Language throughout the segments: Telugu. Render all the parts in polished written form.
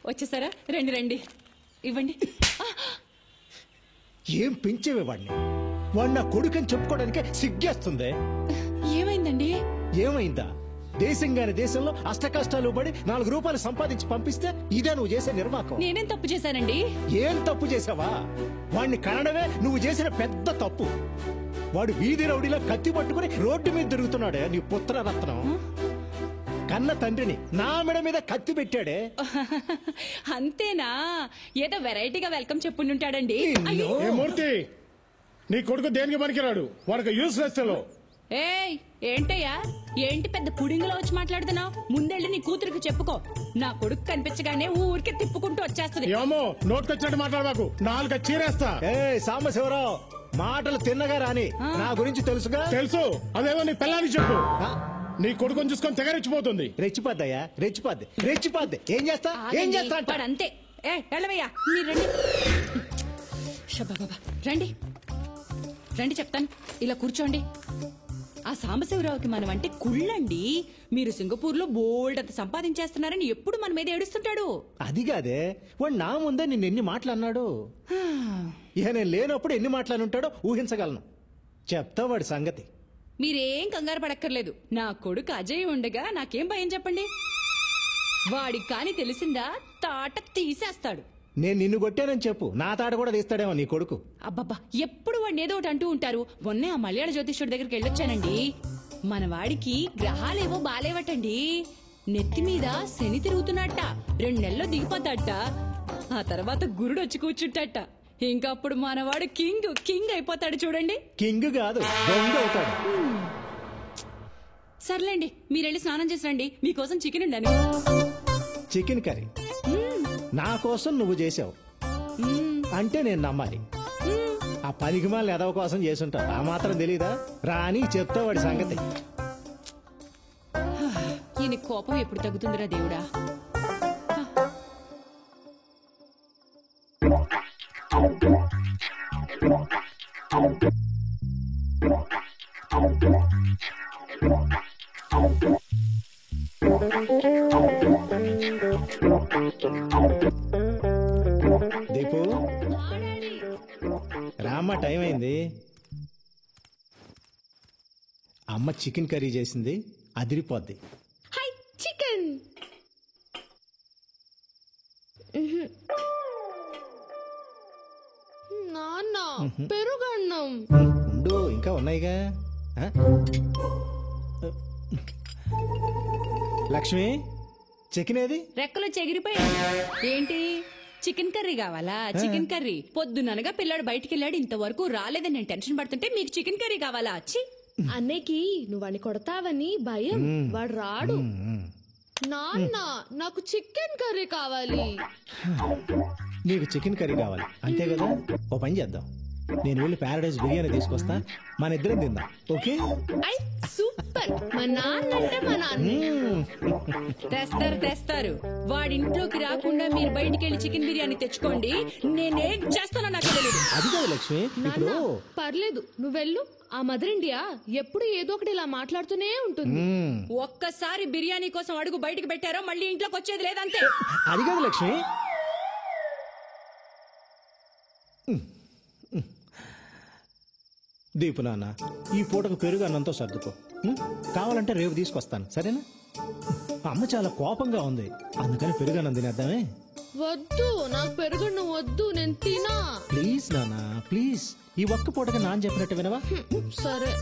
వచ్చేసారా? రండి రండి, ఇవ్వండి. ఏం పెంచేవే వాడిని? వాడు నా కొడుకని చెప్పుకోవడానికే సిగ్గేస్తుంది. ఏమైందండి? ఏమైందా? దేశంగాని దేశంలో అష్ట కష్టాలు పడి 4 రూపాయలు సంపాదించి పంపిస్తే ఇదే నువ్వు చేసే నిర్వాకం. నేనేం తప్పు చేశానండి? ఏం తప్పు చేసావా? వాడిని కనడమే నువ్వు చేసిన పెద్ద తప్పు. వాడు వీధి రౌడీలో కత్తి పట్టుకుని రోడ్డు మీద తిరుగుతున్నాడే నీ పుత్రరత్నం. కన్న తండ్రిని నా మెడ మీద కత్తి పెట్టాడే. అంతేనా? ఏదో వెరైటీగా వెల్కమ్ చెప్పుంటాడండి. మూర్తి, నీ కొడుకు దేనికి పనికిరాడు, వాడికి యూస్లెస్ ఫెలో. ఏయ్, ఏంటయ్యా? ఏంటి పెద్ద పుడింగులో వచ్చి మాట్లాడుతున్నావు? ముందెళ్ళి నీ కూతురికి చెప్పుకో. నా కొడుకు కనిపించగానే ఊరికే తిప్పుకుంటూ వచ్చేస్తుంది. ఏమో నోట్కొచ్చినట్టు మాట్లాడబాకు, 4 చీరేస్తా. సాంబశివరావు, మాటలు తిన్నగా రాని. నా గురించి తెలుసుగా? తెలుసు. అదేమో నీ పిల్లానికి చెప్పు. నీ కొడుకుని చూసుకొని తెగరెచ్చిపోతుంది. రెచ్చిపోద్దయ్యా, రెచ్చిపోద్ది. ఏం చేస్తా అంతే. వెళ్ళవయ్యా, మీరు రండి. బాబా, రండి రండి, చెప్తాను. ఇలా కూర్చోండి. ఆ సాంబశివరావుకి మనం అంటే కుళ్ళండి. మీరు సింగపూర్ లో బోల్డ్ అంత సంపాదించేస్తున్నారని ఎప్పుడు మన మీద ఏడుస్తుంటాడు. అది కాదే, వాడు నా ముందే నిన్ను ఎన్ని మాటలన్నాడు. ఇక నేను లేనప్పుడు ఎన్ని మాటలనుంటాడో ఊహించగలను. చెప్తా వాడి సంగతి. మీరేం కంగారు పడక్కర్లేదు. నా కొడుకు అజయ్ ఉండగా నాకేం భయం చెప్పండి. వాడికి కాని తెలిసిందా తాట తీసేస్తాడు. నేను నిన్ను కొట్టానని చెప్పు, నా తాట కూడా తీస్తాడేమో నీ కొడుకు. అబ్బబ్బా, ఎప్పుడు వాడిని ఏదో ఒకటి అంటూ ఉంటారు. మొన్నే ఆ మలయాళ జ్యోతిష్యుడి దగ్గరికి వెళ్ళొచ్చానండి. మన వాడికి గ్రహాలేవో బాలేవటండి. నెత్తి మీద శని తిరుగుతున్నట్ట. 2 నెలల్లో దిగిపోతాట. ఆ తర్వాత గురుడు వచ్చి కూర్చుంటట. ఇంకా అప్పుడు మనవాడు కింగ్ అయిపోతాడు. చూడండి. కింగ్ కాదు, దొంగ అవుతాడు. సర్లేండి, మీరెళ్ళి స్నానం చేసి రండి. మీకోసం చికెన్ ఉండాను. చికెన్ కర్రీ నా కోసం నువ్వు చేసావు అంటే నేను నమ్మాలి. ఆ పనికిమాలిన ఎదవ కోసం చేసుంటావు. ఆ మాత్రం తెలీదా? రాని చెప్తా వాడి సంగతి. ఈయన కోపం ఎప్పుడు తగ్గుతుందిరా దేవుడా. దీపు, రామ్మ, టైం అయింది. అమ్మ చికెన్ కర్రీ చేసింది, అదిరిపోద్ది. చికెన్ నాన్న, పెరుగన్నం ఉండు, ఇంకా ఉన్నాయిగా. లక్ష్మి, చికెన్ ఏది? రెక్కలు చెగిరిపోయాడు. ఏంటి చికెన్ కర్రీ కావాలా? చికెన్ కర్రీ పొద్దుననగా పిల్లాడు బయటికి వెళ్ళాడు, ఇంతవరకు రాలేదని నేను టెన్షన్ పడుతుంటే మీకు చికెన్ కర్రీ కావాలా? అన్నయ్యకి నువ్వని కొడతావని భయం. వాడు రాడు. నాన్న, నాకు చికెన్ కర్రీ కావాలి. నీకు చికెన్ కర్రీ కావాలి అంతే కదా? ఓ పని చేద్దాం, నేను వెళ్ళి ప్యారడైజ్ బిర్యానీ తీసుకొస్తా, మన ఇద్దరం తిందాం. ఓకే? సూపర్. మా నాన్న అంటే మా నాన్న. తెస్తారు. వాడింట్లోకి రాకుండా మీరు బయటికి వెళ్ళి చికెన్ బిర్యానీ తెచ్చుకోండి. నేనేం చేస్తానో నాకు తెలియదు. అది కాదు లక్ష్మి, ఇప్పుడు పర్లేదు, నువ్వెళ్ళు. ఆ మదర్ ఇండియా ఎప్పుడు ఏదో ఒకటి ఇలా మాట్లాడుతూనే ఉంటుంది. ఒక్కసారి బిర్యానీ కోసం అడుగు బయటికి పెట్టారో మళ్ళీ ఇంట్లోకి వచ్చేది లేదంతే. అది కాదు లక్ష్మి. దీపు నాన్న, ఈ పూటకు పెరుగు అన్నంతో సర్దుకో. కావాలంటే రేపు తీసుకొస్తాను, సరేనా? అమ్మ చాలా కోపంగా ఉంది, అందుకని పెరుగు అన్నం తినేద్దామే. వద్దు, నాకు పెరుగన్నం వద్దు, నేను తినా. ప్లీజ్ నాన్న, ప్లీజ్. ఈ ఒక్క పూటకి నాన్న చెప్పినట్టు వినవా? సరే.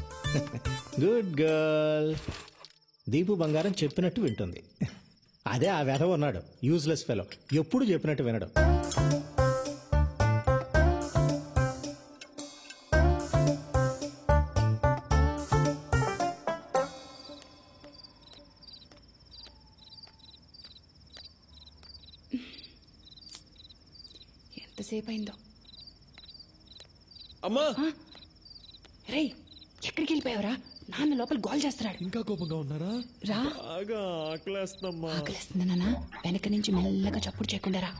Good girl. దీపు బంగారం చెప్పినట్టు వింటుంది. అదే ఆ వెధవ ఉన్నాడు, యూజ్లెస్ ఫెలో, ఎప్పుడు చెప్పినట్టు వినడు. ఎంతసేపు అయిందో. అమ్మా, రే, ఎక్కడికి వెళ్ళిపోయావరా? నాన్న లోపల గోల్ చేస్తున్నాడు. ఇంకా కోపంగా ఉన్నారా? రా. బాగా ఆకలేస్తుందమ్మా. ఆకలేస్తుంది నాన్న. వెనక నుంచి మెల్లగా చప్పుడు చేయకుండా రా.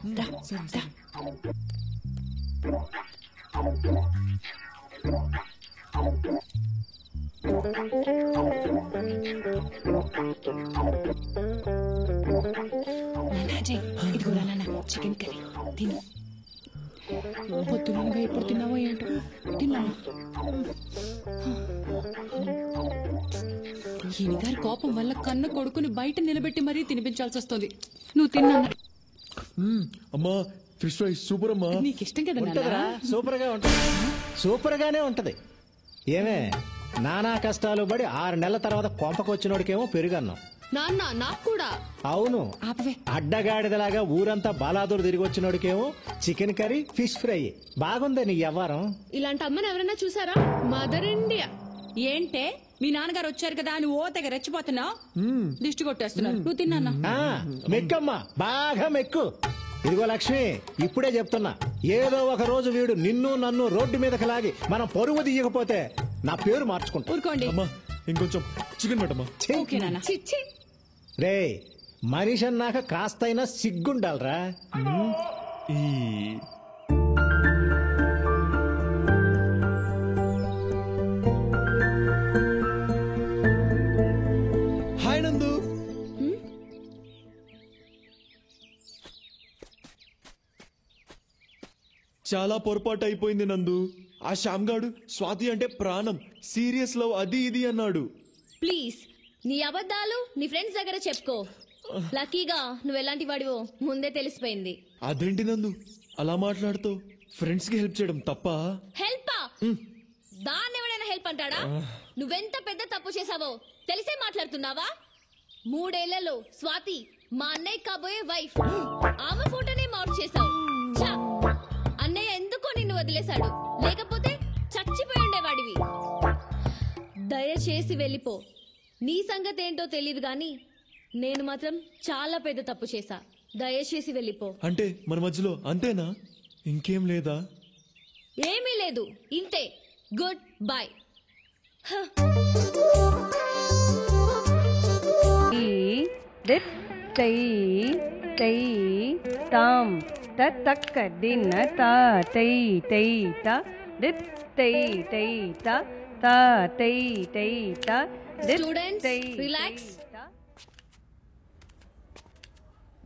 ఇదిగోరా నాన్న చికెన్ కర్రీ తిను. పొద్దునగా ఎప్పుడు తిన్నావో ఏంటో తిన్నాను. ఈయనగారి కోపం వల్ల కన్న కొడుకుని బయట నిలబెట్టి మరీ తినిపించాల్సి వస్తుంది. నువ్వు తిన్నా అమ్మా ఫిష్ ఫ్రై సూపర్ అమ్మా. నీకు ఇష్టం కదా నాన్న? ఉంటదిరా, సూపర్ గా ఉంటది, సూపర్ గానే ఉంటది. ఏమే నానా కష్టాలు పడి 6 నెలల తర్వాత కొంపకొచ్చినోడికేమో పెరుగన్నాం. నాన్న నాకు కూడా. అవును, ఆపవే. అడ్డగాడిదలాగా ఊరంతా బాలాదూరు తిరిగి వచ్చినోడికేమో చికెన్ కర్రీ ఫిష్ ఫ్రై. బాగుందే నీ వ్యవహారం. ఇలాంటి అమ్మని ఎవరైనా చూసారా? Mother India. ఏంటే మీ నాన్నగారు వచ్చారు కదా నువ్వు ఓ తెగ రెచ్చిపోతున్నావు. దిష్టి కొట్టేస్తున్నావు. నువ్వు తిన్నా. ఆ, మెక్కమ్మా, బాగా మెక్కు. ఇదిగో లక్ష్మి, ఇప్పుడే చెప్తున్నా, ఏదో ఒక రోజు వీడు నిన్ను నన్ను రోడ్డు మీదకి లాగి మనం పరువు తీయకపోతే నా పేరు మార్చుకుంటా. ఊరుకోండి. అమ్మా ఇంకొంచెం చికెన్ పెట్టమ్మా. ఓకే నాన్న. చిచ్చి. రే, మనిషి అన్నాక కాస్తైనా సిగ్గుండాలరా. ఈ హాయ్ నందు. చాలా పొరపాటు అయిపోయింది నందు. ఆ శ్యామ్ గాడు స్వాతి అంటే ప్రాణం, సీరియస్ లవ్ అది ఇది అన్నాడు. ప్లీజ్ నీ అబద్ధాలు నీ ఫ్రెండ్స్ దగ్గర చెప్పుకో. లక్కీగా నువ్వు ఎలాంటి వాడివో ముందే తెలిసిపోయింది. అదేంటి నందు అలా మాట్లాడుతావు? ఫ్రెండ్స్ కి హెల్ప్ చేయడం తప్ప? హెల్పా? దాన్ని ఎవడైనా హెల్ప్ అంటాడా? నువ్వెంత పెద్ద తప్పు చేసావో తెలిసే మాట్లాడుతున్నావా? 3 ఏళ్లలో స్వాతి మా అన్నయ్య కాబోయే వైఫ్. ఆమె ఫోటోనే మార్క్ చేసావు. ఛా! అన్నయ్య ఎందుకో నిన్ను వదిలేశాడు, లేకపోతే చచ్చిపోయి ఉండేవాడివి. దయచేసి వెళ్ళిపో. నీ సంగతి ఏంటో తెలియదు గాని నేను మాత్రం చాలా పెద్ద తప్పు చేశా. దయచేసి వెళ్ళిపో. అంటే మన మధ్యలో అంతేనా? ఇంకేం లేదా? ఏమీ లేదు, ఇంతే. Good bye. दित तई तई ताम तक दिन ता तई तई ता दित तई तई ता तई तई ता दित Students, तई relax.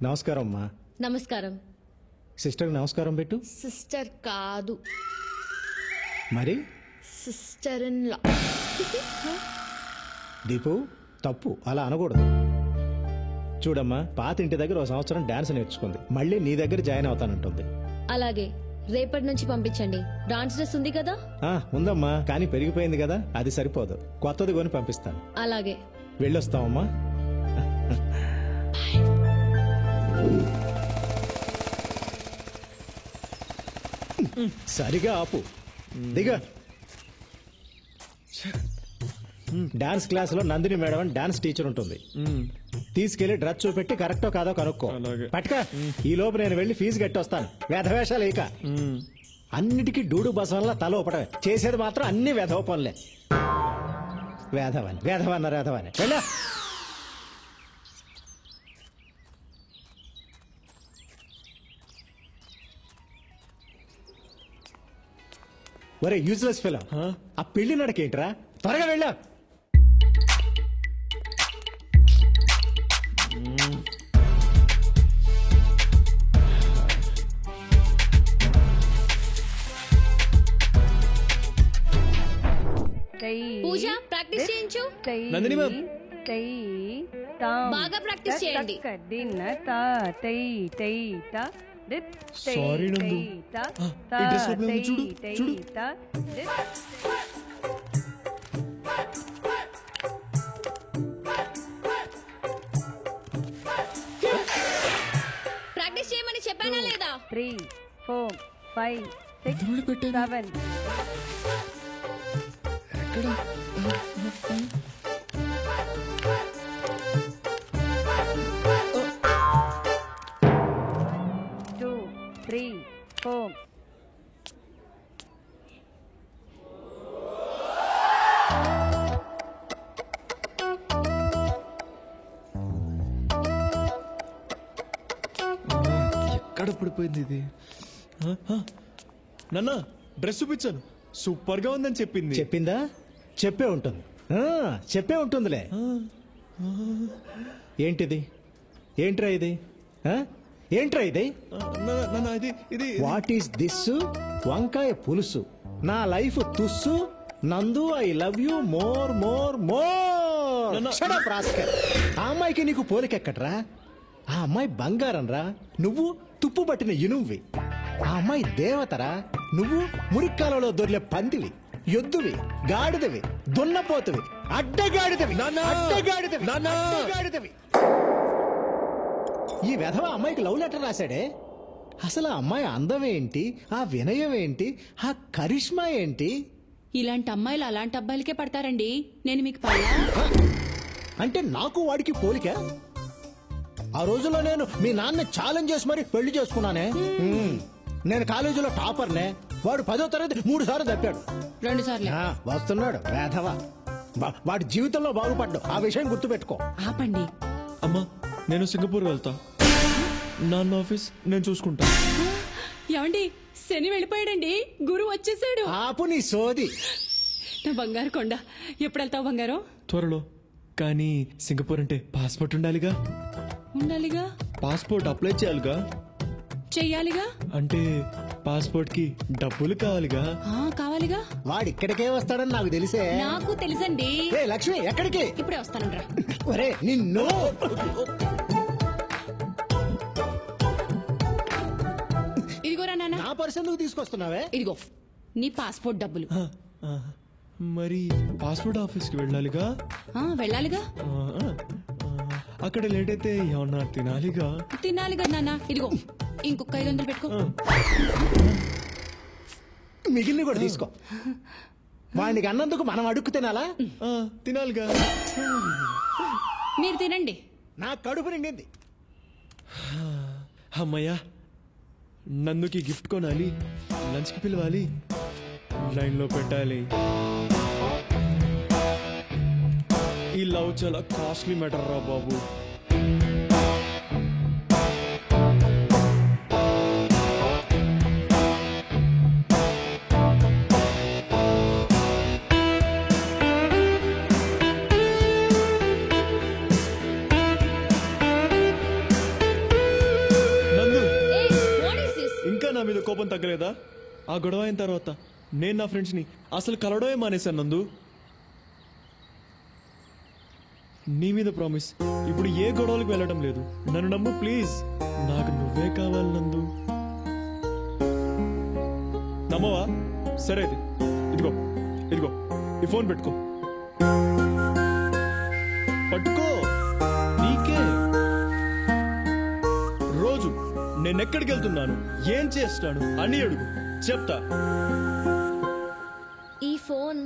నమస్కారం అమ్మా. నమస్కారం. సిస్టర్ నమస్కారం పెట్టు. సిస్టర్ కాదు, మరి సిస్టర్ ఇన్ లా. దీపు, తప్పు అలా అనకూడదు. చూడమ్మా, పాత ఇంటి దగ్గర 1 సంవత్సరం డాన్స్ నేర్చుకుంది, మళ్ళీ నీ దగ్గర జాయిన్ అవుతానంటుంది. అలాగే రేపటి నుంచి పంపించండి. డాన్స్ డ్రెస్ ఉంది కదా? ఆ, ఉందమ్మా, కానీ పెరిగిపోయింది కదా, అది సరిపోదు, కొత్తది కొని పంపిస్తాను. అలాగే. వెళ్ళొస్తామమ్మా. సరిగా ఆపు, దిగ. డాన్స్ క్లాస్ లో నందిని మేడం అని డాన్స్ టీచర్ ఉంటుంది. తీసుకెళ్లి డ్రెస్ చూపెట్టి కరెక్టో కాదో కనుక్కో. అలాగే. పట్టుక. ఈ లోపు నేను వెళ్లి ఫీజు కట్టొస్తాను. వేధవేషాలు ఇక అన్నిటికీ డూడు బసవల్లా తల ఊపడమే, చేసేది మాత్రం అన్ని వేధవ పనులే. వేధవని వేధవన్నారు, వేధవని వెళ్ళా. ఒరే యూజ్లెస్ ఫెలో, ఆ పెళ్లి నడకేంట్రా? త్వరగా వెళ్ళా. పూజ ప్రాక్టీస్ చేయించు. నందిని మ్యామ్. तई ताम బాగా ప్రాక్టీస్ చేయండి. तक दिन ता तई तई ता दित तई Sorry, నందు. तई ता ఈ డ్రెస్ లో మేము చూడు, तई చూడు. ता दित ప్రాక్టీస్ చేయమని చెప్పానా లేదా? 3 4 5 6 7 2 3 4 ఎక్కడ పడిపోయింది ఇది? నాన్న డ్రెస్ చూపించాను, సూపర్ గా ఉందని చెప్పింది. చెప్పిందా? చెప్పే ఉంటుంది. చెప్పే ఉంటుందిలే. ఏంటిది? ఏంట్రా ఇది? ఆ? ఏంట్రా ఇది? ఇది వాట్ ఈస్ దిస్? వంకాయ పులుసు. నా లైఫ్ తుస్సు. నందు I love you more more more. Shut up, rascal. ఆ అమ్మాయికి నీకు పోలికెక్కట్రా? ఆ అమ్మాయి బంగారం రా, నువ్వు తుప్పు పట్టిన ఇనువువి. ఆ అమ్మాయి దేవతరా, నువ్వు మురిక్కాలలో దొర్లే పందివి, ఎద్దువి, గాడిదవి, దున్నపోతువి, అడ్డగాడిదవి, అడ్డగాడిదవి, అడ్డగాడిదవి. ఈ వెధవ అమ్మాయికి లవ్ లెటర్ రాశాడే. అసలు ఆ అమ్మాయి అందం ఏంటి, ఆ వినయం ఏంటి, ఆ కరిష్మా ఏంటి? ఇలాంటి అమ్మాయిలు అలాంటి అబ్బాయిలకే పడతారండి. నేను మీకు పడలా? అంటే నాకు వాడికి పోలిక? ఆ రోజుల్లో నేను మీ నాన్న ఛాలెంజ్ చేసి మరి పెళ్లి చేసుకున్నానే. నేను కాలేజీలో టాపర్నే. వాడు 10వ తరగతి 3 సార్లు తప్పాడు. 2 సార్లు. వస్తున్నాడు వేధవ. వాడి జీవితంలో బాగుపడ్డావు, ఆ విషయం గుర్తుపెట్టుకో. ఆపండి. అమ్మా, నేను సింగపూర్ వెళ్తా. నాన్న ఆఫీస్ నేను చూసుకుంటా. ఏమండి, శని వెళ్ళిపోయాడండి, గురు వచ్చేసాడు. ఆపు నీ సోది. నా బంగారు కొండ. ఎప్పుడు వెళ్తావు బంగారం? త్వరలో. కానీ సింగపూర్ అంటే పాస్పోర్ట్ ఉండాలిగా. ఉండాలిగా. పాస్పోర్ట్ అప్లై చేయాలిగా. చెయ్యాలిగా. అంటే పాస్పోర్ట్ కి డబ్బులు కావాలిగా. కావాలిగా. వాడు ఇక్కడికే వస్తాడని నాకు తెలిసే. నాకు తెలుసండి. ఏ లక్ష్మి, ఎక్కడికి? ఇప్పుడే వస్తానండ్రా. ఒరే నిన్ను. ఇదిగోరా నాన్న. నా పర్స్ ఎందుకు తీసుకొస్తున్నావే? ఇదిగో నీ పాస్పోర్ట్ డబ్బులు. మరి పాస్పోర్ట్ ఆఫీస్కి వెళ్ళాలిగా. వెళ్ళాలిగా. అక్కడ లేట్ అయితే ఏమన్నా తినాలిగా. తినాలిగా నాన్న. ఇదిగో ఇంకొక 500 పెట్టుకో. మిగిలిన కూడా తీసుకో. వాడికి అన్నందుకు మనం అడుక్కు తినాలా? తినాలిగా. మీరు తినండి. నా కడుపు నిండింది. అమ్మయ్యా, నందుకి గిఫ్ట్ కొనాలి, లంచ్కి పిలవాలి, లైన్లో పెట్టాలి. ఈ లవ్ చాలా కాస్ట్లీ మ్యాటర్ రా బాబు. నందు, ఇంకా నా మీద కోపం తగ్గలేదా? ఆ గొడవ అయిన తర్వాత నేను నా ఫ్రెండ్స్ ని అసలు కలవడమే మానేశాను నందు. నీ మీద ప్రామిస్, ఇప్పుడు ఏ గొడవలకు వెళ్ళడం లేదు. నన్ను నమ్ము ప్లీజ్. నాకు నువ్వే కావాలి నందు. నమ్మవా? సరే అయితే ఇదిగో ఇదిగో ఈ ఫోన్ పెట్టుకో. పట్టుకో, నీకే. రోజు నేనెక్కడికి వెళ్తున్నాను, ఏం చేస్తాను అని అడుగు, చెప్తా. ఈ ఫోన్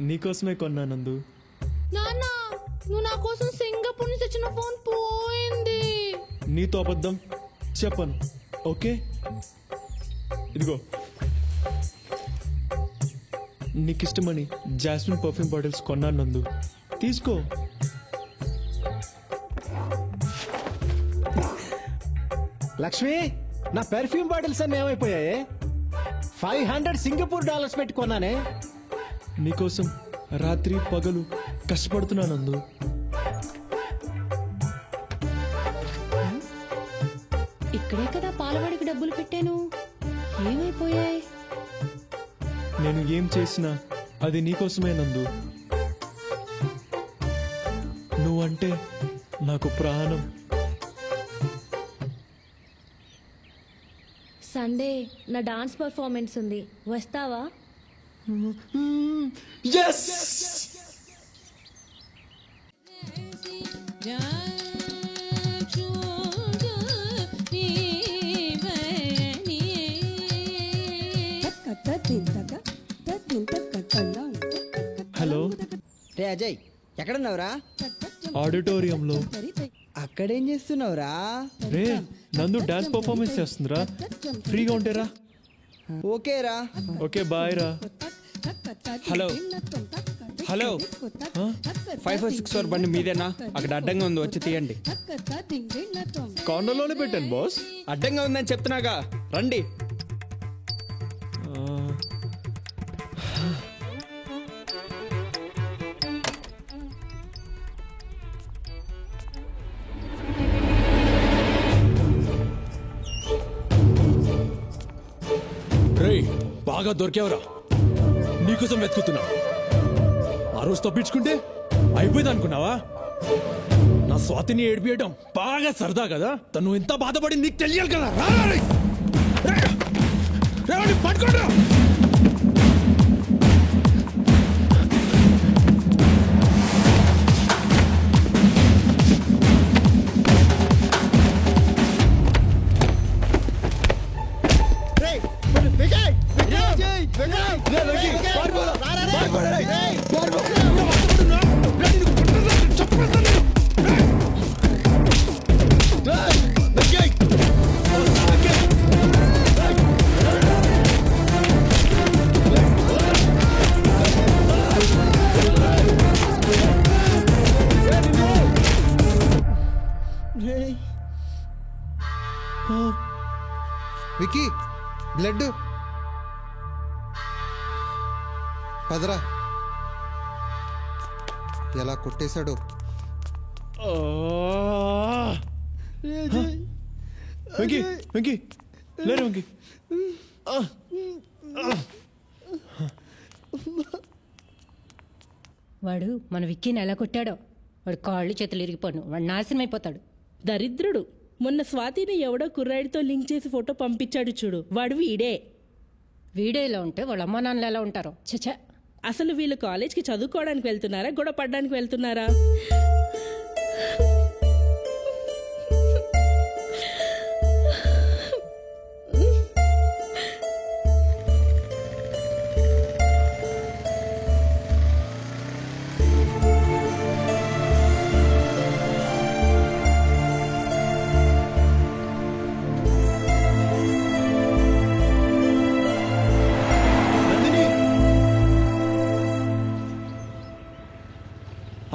నీకోసమే కొన్నా నందు. నాన్న, నువ్వు నా కోసం సింగపూర్ నుంచి తెచ్చిన ఫోన్ పోయింది. నీతో అబద్ధం చెప్పను, ఓకే? ఇదిగో నీకిష్టమని జాస్మిన్ పర్ఫ్యూమ్ బాటిల్స్ కొన్నాను నందు, తీసుకో. లక్ష్మి, నా పెర్ఫ్యూమ్ బాటిల్స్ అన్ని ఏమైపోయాయి? $500 సింగపూర్ డాలర్స్ పెట్టి కొన్నానే. నీకోసం రాత్రి పగలు కష్టపడుతున్నా నందు. ఇక్కడే కదా పాలవాడికి డబ్బులు పెట్టాను, ఏమైపోయాయి? నేను ఏం చేసినా అది నీకోసమే నందు. నువ్వంటే నాకు ప్రాణం. సండే నా డాన్స్ పర్ఫార్మెన్స్ ఉంది, వస్తావా? yes హలో రే అజయ్, ఎక్కడున్నావురా? ఆడిటోరియంలో. అక్కడేం చేస్తున్నావురా? రే నందు డాన్స్ పర్ఫార్మెన్స్ చేస్తుందిరా, ఫ్రీగా ఉంటేరా. ఓకేరా. ఓకే బాయ్ రా. హలో హలో 5464 బండి మీదేనా? అక్కడ అడ్డంగా ఉంది, వచ్చి తీయండి. కార్నర్లోనే పెట్టాను బాస్. అడ్డంగా ఉందని చెప్తున్నాగా, రండి. బాగా దొరికావురా, నీకోసం వెతుకుతున్నా. ఆ రోజు తప్పించుకుంటే అయిపోయింది అనుకున్నావా? నా స్వాతిని ఏడిపియడం బాగా సరదా కదా, తను ఎంత బాధపడి నీకు తెలియాలి కదా. పట్టుకోండి. వికీ, బ్లడ్ పదరా. ఎలా కొట్టేశాడు. వెంకీ, వెంకీ, లేరు వెంకీ. వాడు మన విక్కీని ఎలా కొట్టాడో, వాడు కాళ్ళు చేతులు ఇరిగిపోను, వాడు నాశనం అయిపోతాడు. దరిద్రుడు. మొన్న స్వాతిని ఎవడో కుర్రాడితో లింక్ చేసి ఫోటో పంపించాడు చూడు, వాడు వీడే. వీడే ఇలా ఉంటే వాళ్ళ అమ్మా నాన్నలు ఎలా ఉంటారో. చచ్చా. అసలు వీళ్ళు కాలేజ్కి చదువుకోవడానికి వెళ్తున్నారా, గొడవ పడ్డానికి వెళ్తున్నారా?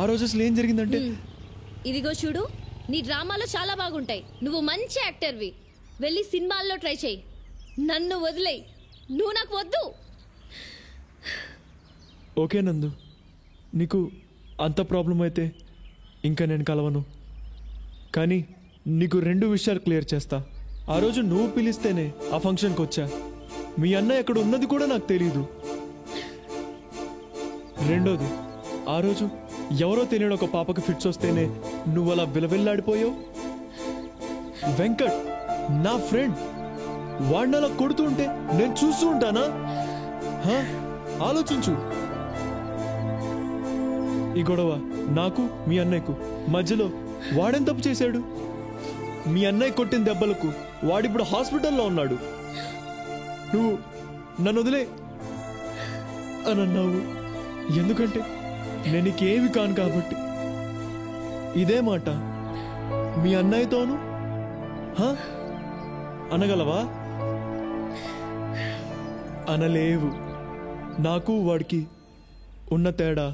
ఆ రోజు అసలు ఏం జరిగిందంటే, ఇదిగో చూడు, నీ డ్రామాలో చాలా బాగుంటాయి. నువ్వు మంచి యాక్టర్వి. వెళ్ళి సినిమాల్లో ట్రై చేయి. నన్ను వదిలేయి. నువ్వు నాకు వద్దు. ఓకే నందు, నీకు అంత ప్రాబ్లం అయితే ఇంకా నేను కలవను. కానీ నీకు 2 విషయాలు క్లియర్ చేస్తా. ఆ రోజు నువ్వు పిలిస్తేనే ఆ ఫంక్షన్కి వచ్చా. మీ అన్న ఎక్కడ ఉన్నది కూడా నాకు తెలీదు. రెండోది, ఆ రోజు ఎవరో తెలియని ఒక పాపకి ఫిట్స్ వస్తేనే నువ్వు అలా విలవిల్లాడిపోయావు. వెంకట్ నా ఫ్రెండ్, వాడిని అలా కొడుతూ ఉంటే నేను చూస్తూ ఉంటానా? ఆలోచించు. ఈ గొడవ నాకు మీ అన్నయ్యకు మధ్యలో వాడేం తప్పు చేశాడు? మీ అన్నయ్య కొట్టిన దెబ్బలకు వాడిప్పుడు హాస్పిటల్లో ఉన్నాడు. నువ్వు నన్ను వదిలే అని అన్నావు. ఎందుకంటే నేను నీకేమి కాను కాబట్టి. ఇదే మాట మీ అన్నయ్యతోను అనగలవా? అనలేవు. నాకు వాడికి ఉన్న తేడా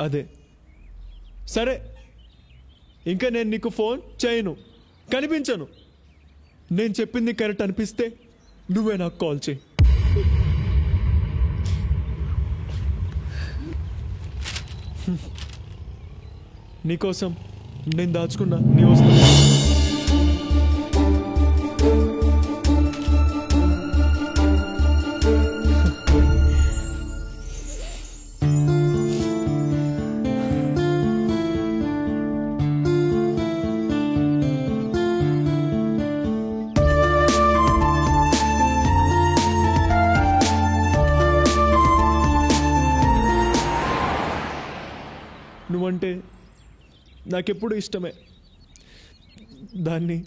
అదే. సరే, ఇంకా నేను నీకు ఫోన్ చేయను, కనిపించను. నేను చెప్పింది కరెక్ట్ అనిపిస్తే నువ్వే నాకు కాల్ చేయి. నీకోసం నేను దాచుకున్నా నీ వస్తా. నువ్వంటే నాకెప్పుడు ఇష్టమే. దాన్ని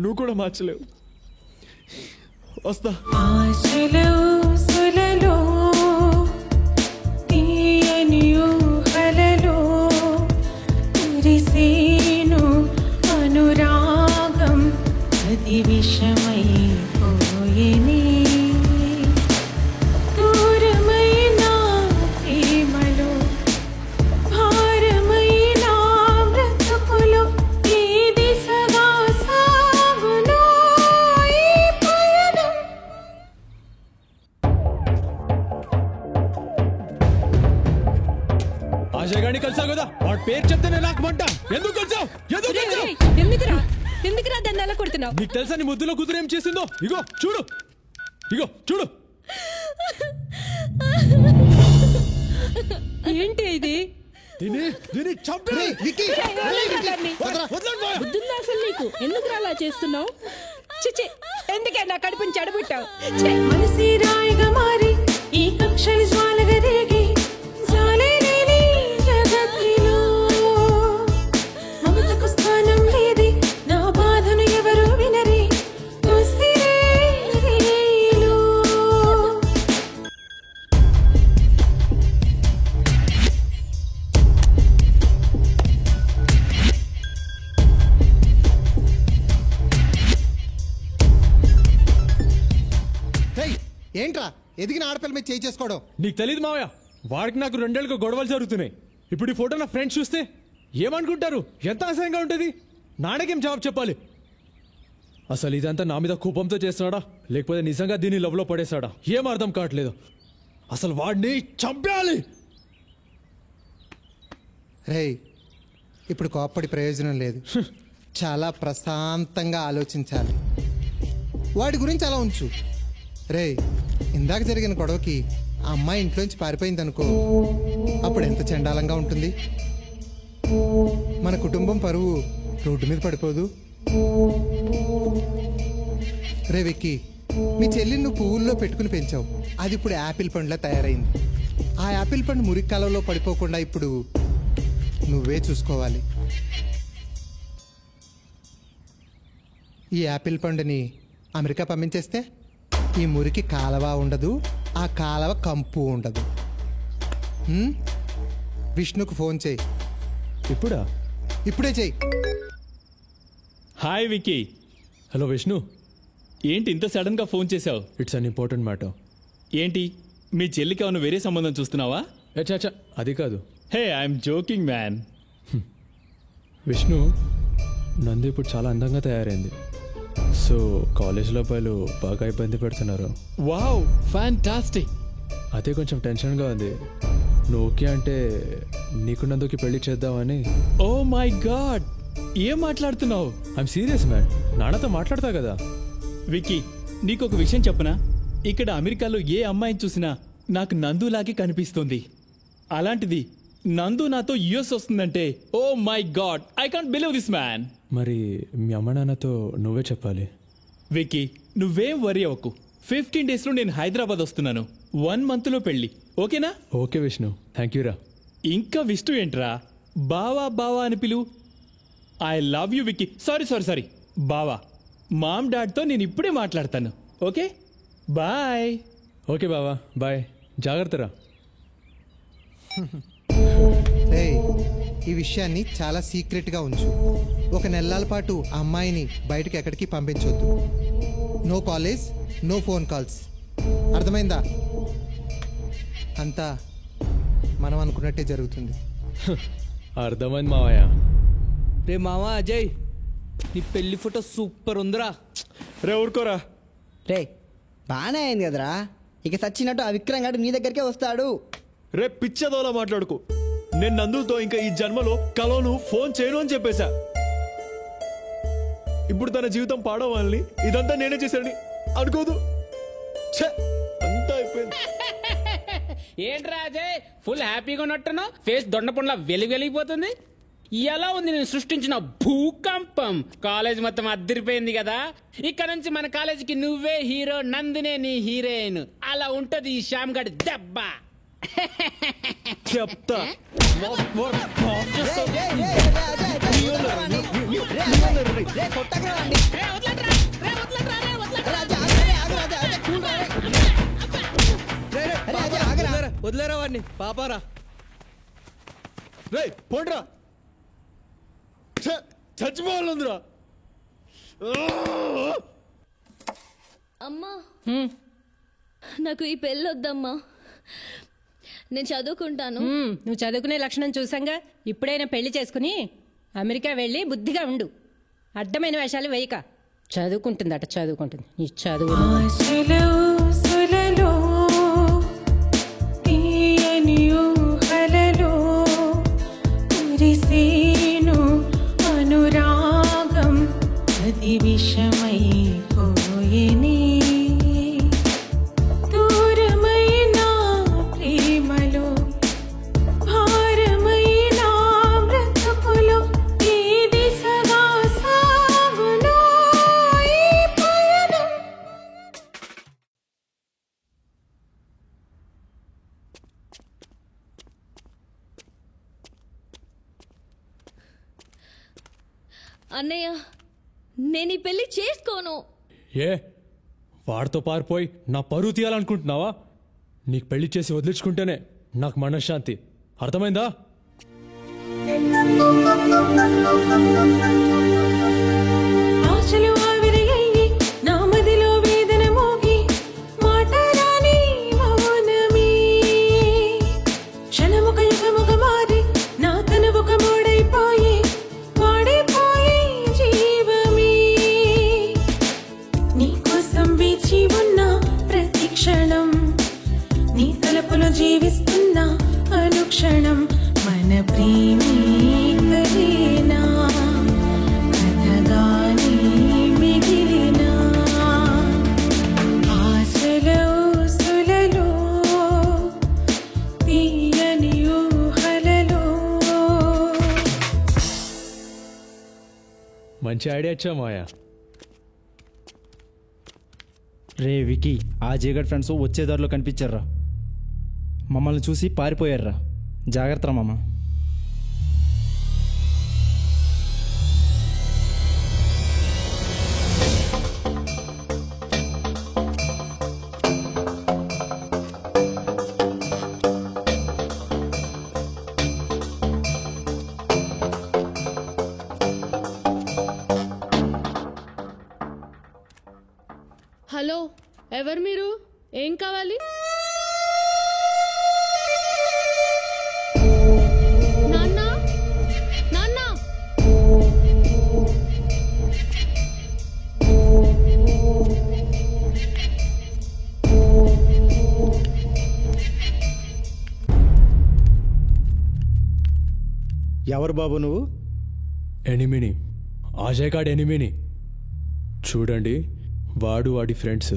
నువ్వు కూడా మార్చలేవు. వస్తా. అనురాగం అది విషమై పోయేనే. కలిసా కదా, వాడి పేరు చెప్తేనే నాకు మంట. ఎందుకు కలిసావు? ఎందుకురా దాన్ని అలా కొడుతున్నావు? నీకు తెలుసా నీ ముద్దులో కూతురు ఏం చేసిందో? ఇగో చూడు, ఇగో చూడు. ఏంటి ఇది? బుద్ధుందా అసలు నీకు? ఎందుకు అలా చేస్తున్నావు? చిచి, ఎందుకే నా కడుపుని చెడబుట్టావు? మనసి రాయిగా మారి ఈ కక్ష జ్వాలగా రేగి జాలేలేని జగత్తులో మమతకు స్థానం లేది, నా బాధను ఎవరు వినరి ఉసిరేలో. ఏంట్రా ఎదిగిన ఆడపిల్ల మీద చేయి చేసుకోవడం? నీకు తెలియదు మావయ్య, వాడికి నాకు 2 ఏళ్ళుగా గొడవలు జరుగుతున్నాయి. ఇప్పుడు ఈ ఫోటో నా ఫ్రెండ్స్ చూస్తే ఏమనుకుంటారు? ఎంత అసహ్యంగా ఉంటుంది. నాన్నకేం జవాబు చెప్పాలి? అసలు ఇదంతా నా మీద కోపంతో చేస్తున్నాడా, లేకపోతే నిజంగా దీన్ని లవ్లో పడేశాడా? ఏం అర్థం కావట్లేదు. అసలు వాడిని చంపేయాలి. రేయ్, ఇప్పుడు కోప్పడి ప్రయోజనం లేదు. చాలా ప్రశాంతంగా ఆలోచించాలి. వాడి గురించి అలా ఉంచు. రేయ్, ఇందాక జరిగిన గొడవకి ఆ అమ్మాయి ఇంట్లోంచి పారిపోయింది అనుకో, అప్పుడు ఎంత చండాలంగా ఉంటుంది. మన కుటుంబం పరువు రోడ్డు మీద పడిపోదు. రే విక్కీ, మీ చెల్లిని నువ్వు పువ్వుల్లో పెట్టుకుని పెంచావు, అది ఇప్పుడు యాపిల్ పండులా తయారైంది. ఆ యాపిల్ పండు మురికి కాలంలో పడిపోకుండా ఇప్పుడు నువ్వే చూసుకోవాలి. ఈ యాపిల్ పండుని అమెరికా పంపించేస్తే ఈ మురికి కాలవ ఉండదు, ఆ కాలవ కంపు ఉండదు. విష్ణుకు ఫోన్ చేయి. ఇప్పుడా? ఇప్పుడే చెయ్యి. హాయ్ విక్కీ. హలో విష్ణు, ఏంటి ఇంత సడన్ గా ఫోన్ చేసావు? It's an important matter. ఏంటి, మీ చెల్లికి ఏమైనా వేరే సంబంధం చూస్తున్నావా? చాచా, అది కాదు. Hey, I'm joking man. Vishnu, Nandi ఇప్పుడు చాలా అందంగా తయారైంది. సో కాలేజ్లో అబ్బాయిలు బాగా ఇబ్బంది పెడుతున్నారు. Wow, fantastic. అదే కొంచెం టెన్షన్గా ఉంది. నువ్వు ఓకే అంటే నీకు నందుకి పెళ్లి చేద్దామని. ఓ మై గాడ్, ఏం మాట్లాడుతున్నావు? ఐఎమ్ సీరియస్ మ్యాన్, నాన్నతో మాట్లాడతా కదా. విక్కీ, నీకు ఒక విషయం చెప్పనా? ఇక్కడ అమెరికాలో ఏ అమ్మాయిని చూసినా నాకు నందులాగే కనిపిస్తుంది. అలాంటిది నందు నాతో యుఎస్ వస్తుందంటే, oh my God, I can't believe this man. మరి మీ అమ్మ నాన్నతో నువ్వే చెప్పాలి. విక్కీ, నువ్వేం వరీ అవ్వకు. 15 days లో నేను హైదరాబాద్ వస్తున్నాను. 1 month లో పెళ్లి, ఓకేనా? ఓకే విష్ణు, థ్యాంక్ యూ రా. ఇంకా విష్ణు ఏంట్రా? బావా బావా అని పిలు. I love you Vicky. Sorry బావా. మామ్ డాడ్తో నేను ఇప్పుడే మాట్లాడతాను. Okay, bye. ఓకే బావా, బాయ్. జాగ్రత్త రా. రేయ్, ఈ విషయాన్ని చాలా సీక్రెట్గా ఉంచు. 1 నెలల పాటు ఆ అమ్మాయిని బయటకు ఎక్కడికి పంపించొద్దు. No college, no phone calls. అర్థమైందా? అంతా మనం అనుకున్నట్టే జరుగుతుంది. అర్థమైంది మావయ్య. రే మావా అజయ్, నీ పెళ్లి ఫోటో సూపర్ ఉందిరా. రే ఊరుకోరా. రే, బాగానే అయింది కదరా. ఇక సచ్చినట్టు ఆ విక్రమ్ గారు నీ దగ్గరికే వస్తాడు. రే పిచ్చదోలా మాట్లాడుకో. నేను నందుతో ఇంకా ఈ జన్మలో కలోను ఫోన్ చేయను అని చెప్పేశా. ఇప్పుడు తన జీవితం పాడవాలని ఇదంతా నేనే చేశానని అనుకోదు. అంతా అయిపోయింది. ఏంట్రా అజయ్, ఫుల్ హ్యాపీగా ఉన్నట్టున్నావు? ఫేస్ దొండపండ్లా వెలిగిపోతుంది. ఎలా ఉంది నేను సృష్టించిన భూకంపం? కాలేజ్ మొత్తం అద్దరిపోయింది కదా. ఇక్కడ నుంచి మన కాలేజీకి నువ్వే హీరో, నందినే నీ హీరోయిన్. అలా ఉంటది ఈ శ్యామ్ గడి దెబ్బ. చెప్తా. వదిలేరా వాడిని, పాపారా. రే పోండ్రా, చచ్చిపోవాలందిరా. అమ్మా, నాకు ఈ పెళ్ళి వద్దమ్మా. నేను చదువుకుంటాను. నువ్వు చదువుకునే లక్షణం చూసాంగా. ఇప్పుడైనా పెళ్లి చేసుకుని అమెరికా వెళ్ళి బుద్ధిగా ఉండు. అడ్డమైన వేషాలు వేయక. చదువుకుంటుందట, చదువుకుంటుంది. ఈ చదువు ఆశలో సులలో తీయని ఊహలలో కురిసేను అనురాగం అది విషమై పోయేనే. దూరమైన ప్రేమలో అన్నయ్య నేను ఈ పెళ్లి చేసుకోను. ఏ వాడితో పారిపోయి నా పరువు తీయాలనుకుంటున్నావా? నీకు పెళ్లి చేసి వదిలించుకుంటేనే నాకు మనశ్శాంతి. అర్థమైందా? ఆశలు ఆవిరయ్యి నా మదిలో వేదన మోగి మాటరాని మౌనమే క్షణముక యుగముగ మారి నా తనువుక మూడైపోయి వాడిపోయి జీవమే నీ కోసం వేచి ఉన్న ప్రతి క్షణం నీ తలపులో జీవిస్తున్న అనుక్షణం మన ప్రేమే కలేనా కథగానే మిగిలినా ఆశల ఊసులలో తీయని ఊహలలో. మంచి ఐడియా ఇచ్చా మాయా. రే వికీ, ఆ జేగడ్ ఫ్రెండ్స్ వచ్చే దారిలో కనిపించారా, మమ్మల్ని చూసి పారిపోయారా. జాగ్రత్త మామ. హలో, ఎవరు మీరు? ఏం కావాలి? నాన్న, నాన్న. ఎవరు బాబు నువ్వు? ఎనిమిని, అజయ్ గాడ్ ఎనిమిని. చూడండి, వాడు వాడి ఫ్రెండ్స్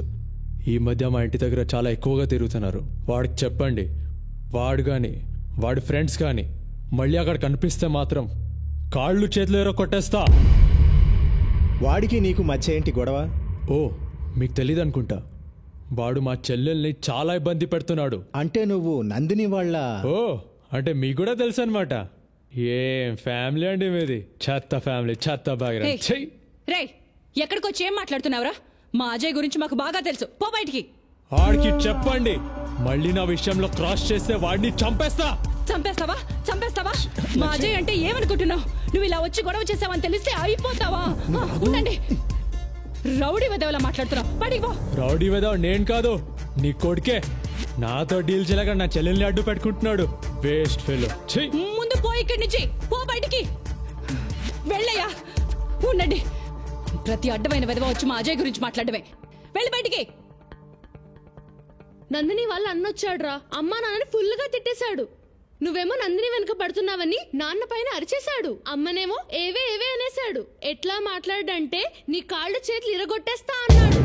ఈ మధ్య మా ఇంటి దగ్గర చాలా ఎక్కువగా తిరుగుతున్నారు. వాడికి చెప్పండి, వాడు కానీ వాడి ఫ్రెండ్స్ కానీ మళ్ళీ అక్కడ కనిపిస్తే మాత్రం కాళ్ళు చేతులు ఎరో కొట్టేస్తా. వాడికి నీకు మధ్య ఏంటి గొడవ? ఓ, మీకు తెలియదు అనుకుంటా. వాడు మా చెల్లెల్ని చాలా ఇబ్బంది పెడుతున్నాడు. అంటే నువ్వు నందిని వాళ్ళ? ఓ, అంటే మీకు కూడా తెలుసు అనమాట. ఏం ఫ్యామిలీ అండి మీది? చెత్త ఫ్యామిలీ, చెత్త బాగా. రే, ఎక్కడికి వచ్చి ఏం మాట్లాడుతున్నావురా? మా అజయ్ గురించి మాకు బాగా తెలుసు. పో బయటికి. వాడికి చెప్పండి, మళ్ళీ నా విషయంలో క్రాస్ చేస్తే వాడిని చంపేస్తా. చంపేస్తావా? చంపేస్తావా? మా అజయ్ అంటే ఏమనుకుంటున్నావు? నువ్వు ఇలా వచ్చి గొడవ చేసావని తెలిస్తే అయిపోతావా? ఉండండి, రౌడీ వెదవలా మాట్లాడుతున్నావు. బయటికి పో. రౌడీ వెదవ నేను కాదు, నీ కొడుకే. నాతో డీల్ చేయలేక నా చెల్లెల్ని అడ్డు పెట్టుకుంటున్నాడు. Waste fellow. ముందు పో ఇక్కడి నుంచి. పో బయటికి. వెళ్ళయ్యా. ఉండండి, ప్రతి అడ్డమైన వెదవ వచ్చి మా అజయ్ గురించి మాట్లాడమే. వెళ్ళి బయటికి. నందిని వాళ్ళ అన్నొచ్చాడురా. అమ్మా నాన్నని ఫుల్ గా తిట్టేశాడు. నువ్వేమో నందిని వెనుక పడుతున్నావని నాన్న పైన అరిచేశాడు. అమ్మనేమో ఏవే ఏవే అనేశాడు. ఎట్లా మాట్లాడంటే నీ కాళ్ళు చేతులు ఇరగొట్టేస్తా అన్నాడు.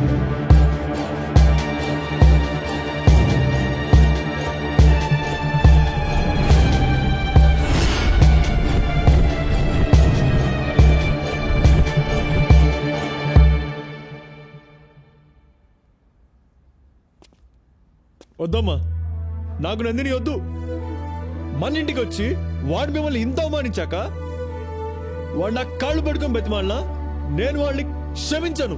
వద్దమ్మా, నాకు నందిని వద్దు. మన ఇంటికి వచ్చి వాడు మిమ్మల్ని ఇంత అవమానించాక వాడు నా కాళ్ళు పట్టుకొని బతిమాలినా నేను వాళ్ళని క్షమించను.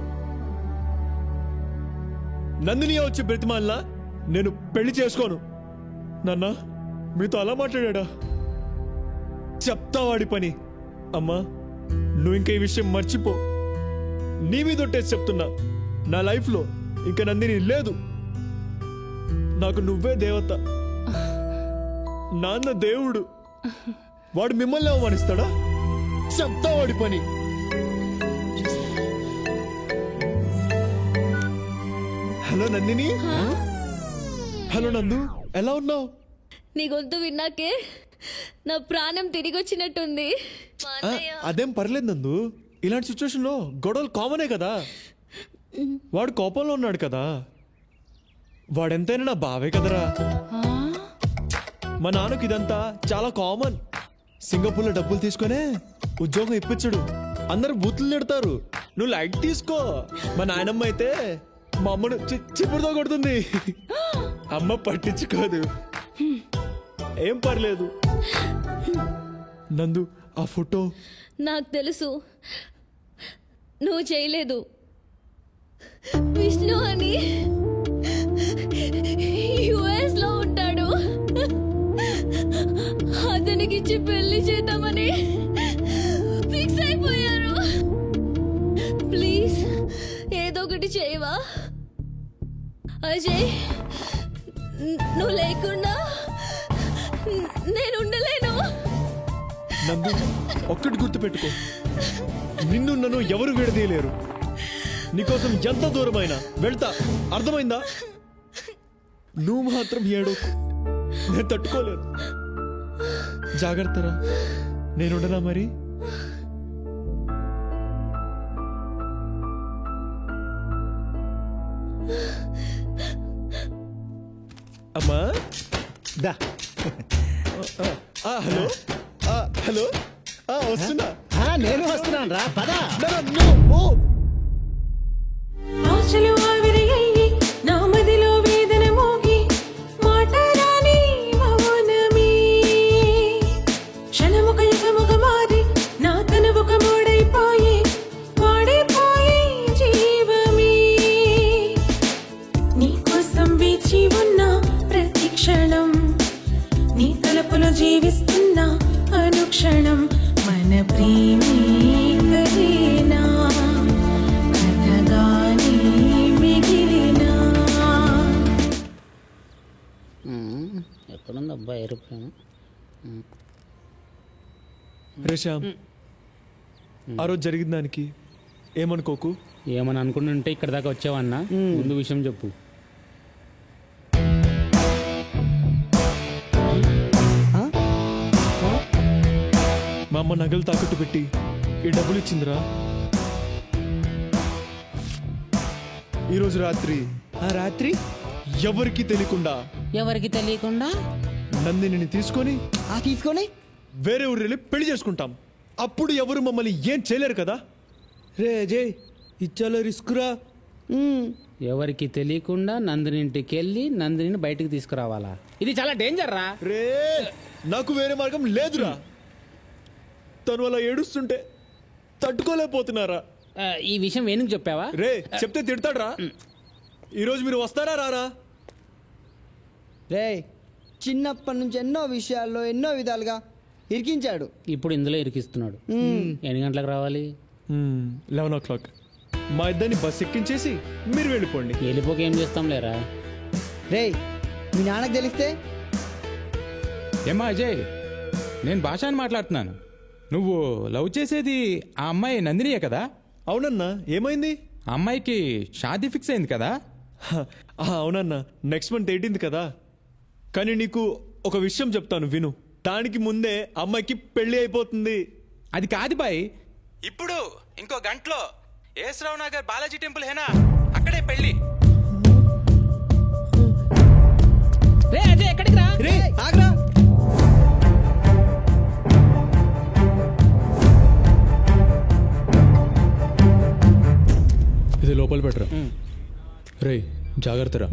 నందిని వచ్చి బ్రతిమాలినా నేను పెళ్లి చేసుకోను. నాన్న మీతో అలా మాట్లాడా? చెప్తా వాడి పని. అమ్మా, నువ్వు ఇంకా ఈ విషయం మర్చిపో. నీ మీద ఒట్టేసి చెప్తున్నా, నా లైఫ్లో ఇంకా నందిని లేదు. నాకు నువ్వే దేవత. నాన్న దేవుడు. వాడు మిమ్మల్ని అవమానిస్తాడా? చెప్తా వాడి పని. హలో నందిని. హలో నందు, ఎలా ఉన్నావు? నీ గొంతు విన్నాకే నా ప్రాణం తిరిగి వచ్చినట్టుంది. అదేం పర్లేదు నందు, ఇలాంటి సిచ్యువేషన్ లో గొడవలు కామనే కదా. వాడు కోపంలో ఉన్నాడు కదా. వాడెంతైనా నా బావే కదరా. మా నాన్నకి ఇదంతా చాలా కామన్. సింగపూర్లో డబ్బులు తీసుకునే ఉద్యోగం ఇప్పించడు. అందరు బూతులు తిడతారు, నువ్వు లైట్ తీసుకో. మా నాయనమ్మ అయితే మా అమ్మను చిప్పుడుతో కొడుతుంది. అమ్మ పట్టించుకోదు. ఏం పర్లేదు. నందు, ఆ ఫోటో నాకు తెలుసు. నువ్వు చేయలేదు. విష్ణు అని యుఎస్ లో ఉంటాడు. అతనికి ఇచ్చి పెళ్లి చేద్దామని ఫిక్స్ అయిపోయారు. ప్లీజ్ ఏదో ఒకటి చేయవా అజయ్? నువ్వు లేకుండా నేను ఉండలేను. నందు, ఒక్కటి గుర్తుపెట్టుకో, నిన్ను నన్ను ఎవరు విడదీయలేరు. నీకోసం ఎంత దూరమైనా వెళ్తా, అర్థమైందా? నువ్వు మాత్రం ఏడు, నేను తట్టుకోలేను. జాగ్రత్తరా, నేనుండనా మరి? అమ్మా దా. హలో హలో, వస్తున్నా. నేను వస్తున్నాను రా, పదా. ఆశలు ఆవిరయ్యి నా మదిలో వేదన మోగి మాట రాని మౌనమే క్షణముక యుగముగ మారి నా తనువుక మూడైపోయి వాడిపోయి జీవమే నీ కోసం వేచి ఉన్న ప్రతి క్షణం నీ తలపులో జీవిస్తున్న అనుక్షణం మన ప్రేమే కదేనా కథగానే మిగిలినా. ఎక్కడుంది అబ్బాయి ఏరోప్లేన్? రేషామ్, ఆ రోజు జరిగిన దానికి ఏమనుకోకు. ఏమని అనుకుంటుంటే ఇక్కడ దాకా వచ్చావన్నా? ముందు విషయం చెప్పు. మా అమ్మ నగలు తాకట్టు పెట్టి ఈ డబ్బులు ఇచ్చిందిరా. ఈరోజు రాత్రి రాత్రి ఎవరికి తెలియకుండా నందిని తీసుకొని వేరే ఊరు వెళ్ళి పెళ్లి చేసుకుంటాం. అప్పుడు ఎవరు మమ్మల్ని ఏం చేయలేరు కదా. రే అజయ్, ఇచ్చాలో రిస్క్ రా. ఎవరికి తెలియకుండా నందిని ఇంటికి వెళ్ళి నందిని బయటికి తీసుకురావాలా? ఇది చాలా డేంజర్ రా. రే, నాకు వేరే మార్గం లేదురా. తను అలా ఏడుస్తుంటే తట్టుకోలేకపోతున్నారా. ఈ విషయం వేణుకు చెప్పావా? రే, చెప్తే తిడతాడ్రా. ఈరోజు మీరు వస్తారా రారా? రే, చిన్నప్పటి నుంచి ఎన్నో విషయాల్లో ఎన్నో విధాలుగా ఇరికించాడు. ఇప్పుడు ఇందులో ఇరికిస్తున్నాడు. ఎన్ని గంటలకు రావాలి? 11 o'clock. మా ఇద్దరిని బస్ ఎక్కించేసి మీరు వెళ్ళిపోండి. వెళ్ళిపోక ఏం చేస్తాం లేరా? రే, మీ నాన్నకు తెలిస్తే? ఏమ్మా అజయ్, నేను భాషాని మాట్లాడుతున్నాను. నువ్వు లవ్ చేసేది ఆ అమ్మాయి నందినియే కదా? అవునన్నా, ఏమైంది? ఆ అమ్మాయికి షాదీ ఫిక్స్ అయింది కదా? అవునన్నా, నెక్స్ట్ మంత్ 18th కదా. కానీ నీకు ఒక విషయం చెప్తాను విను. దానికి ముందే అమ్మాయికి పెళ్లి అయిపోతుంది. అది కాదు బాయ్, ఇప్పుడు ఇంకో గంటలో ఏసరావు నగర్ బాలాజీ టెంపుల్ హేనా, అక్కడే పెళ్లి. రే అజయ్, ఎక్కడికి రా? రే, ఆగ్రా. ఇది లోపల పెట్టరా. రే, జాగ్రత్తరా.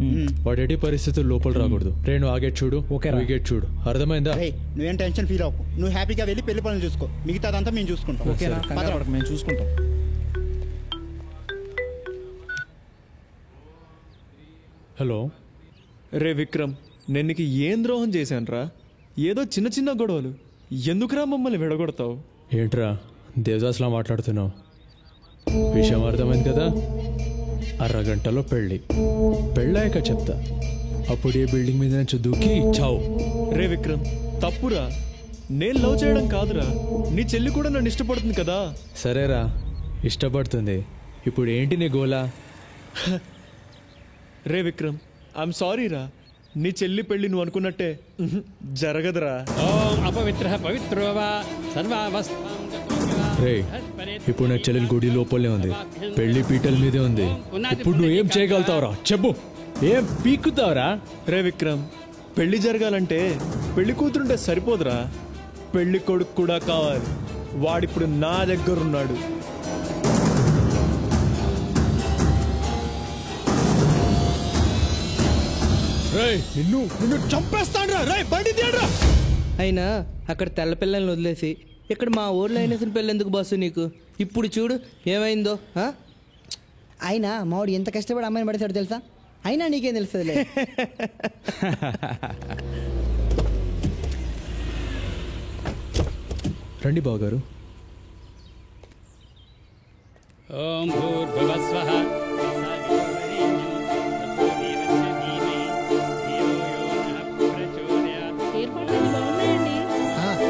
వాడు ఎట్టి పరిస్థితులు లోపల రాకూడదు. రే, నువ్వు ఆగేట్ చూడు, వికెట్ చూడు, అర్థమైందా? నువ్వేం టెన్షన్ ఫీల్ అవ్వకు. నువ్వు హ్యాపీగా వెళ్ళి పెళ్లి పనులు చూసుకో. మిగతాదంతా మేము చూసుకుంటాం. మేము చూసుకుంటాం. హలో రే విక్రమ్, నేను నీకు ఏం ద్రోహం చేశానురా? ఏదో చిన్న చిన్న గొడవలు, ఎందుకురా మమ్మల్ని విడగొడతావు? ఏంట్రా దేవదాస్లా మాట్లాడుతున్నావు? విషయం అర్థమైంది కదా. అరగంటలో పెళ్ళాక చెప్తా. అప్పుడు ఏ బిల్డింగ్ మీద నుంచి దూకి చావు. రే విక్రమ్, తప్పురా. నేను లవ్ చేయడం కాదురా, నీ చెల్లి కూడా నన్ను ఇష్టపడుతుంది కదా. సరేరా, ఇష్టపడుతుంది. ఇప్పుడు ఏంటి నీ గోలా? రే విక్రమ్, ఐఎమ్ సారీ రా. నీ చెల్లి పెళ్లి నువ్వు అనుకున్నట్టే జరగదురా. అపవిత్ర పవిత్రోవా సర్వావస్థ. రే, ఇప్పుడు నా చెల్లెలు గుడి లోపలే ఉంది, పెళ్లి పీటల మీదే ఉంది. ఇప్పుడు నువ్వు ఏం చేయగలుగుతావురా చెప్పు? ఏం పీక్కుతావురా? రే విక్రమ్, పెళ్లి జరగాలంటే పెళ్లి కూతురుంటే సరిపోదురా, పెళ్లి కొడుకు కూడా కావాలి. వాడిప్పుడు నా దగ్గరున్నాడు. నిన్ను చంపేస్తాను రా. బండి తీయడ్రా. అయినా అక్కడ తెల్ల పిల్లల్ని వదిలేసి ఇక్కడ మా ఊర్లో అయిన పెళ్ళి ఎందుకు బాసు నీకు? ఇప్పుడు చూడు ఏమైందో. అయినా మావాడు ఎంత కష్టపడి అమ్మాయిని పడేశాడు తెలుసా? అయినా నీకేం తెలుస్తుందిలే. రండి బావగారు. ఓం భూర్భువస్వః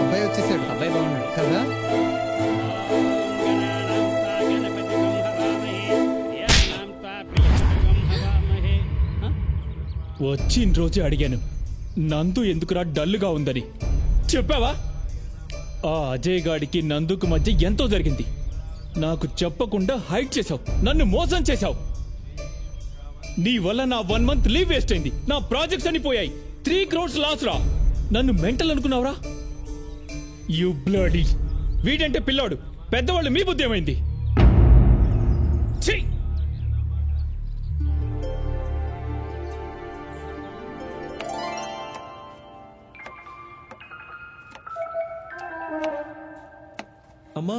అబ్బాయి వచ్చేసాడు. అబ్బాయి బాగున్నాడు కదా? వచ్చిన రోజే అడిగాను నందు ఎందుకురా డల్లుగా ఉందని. చెప్పావా? ఆ అజయ్ గాడికి నందుకు మధ్య ఎంతో జరిగింది. నాకు చెప్పకుండా హైడ్ చేశావు, నన్ను మోసం చేశావు. నీ వల్ల నా 1 month లీవ్ వేస్ట్ అయింది, నా ప్రాజెక్ట్స్ అని పోయాయి, 3 crores లాస్ రా. నన్ను మెంటల్ అనుకున్నావురా? You bloody. వీడంటే పిల్లాడు, పెద్దవాళ్ళు మీ బుద్ధి ఏమైంది? ఛీ! అమ్మా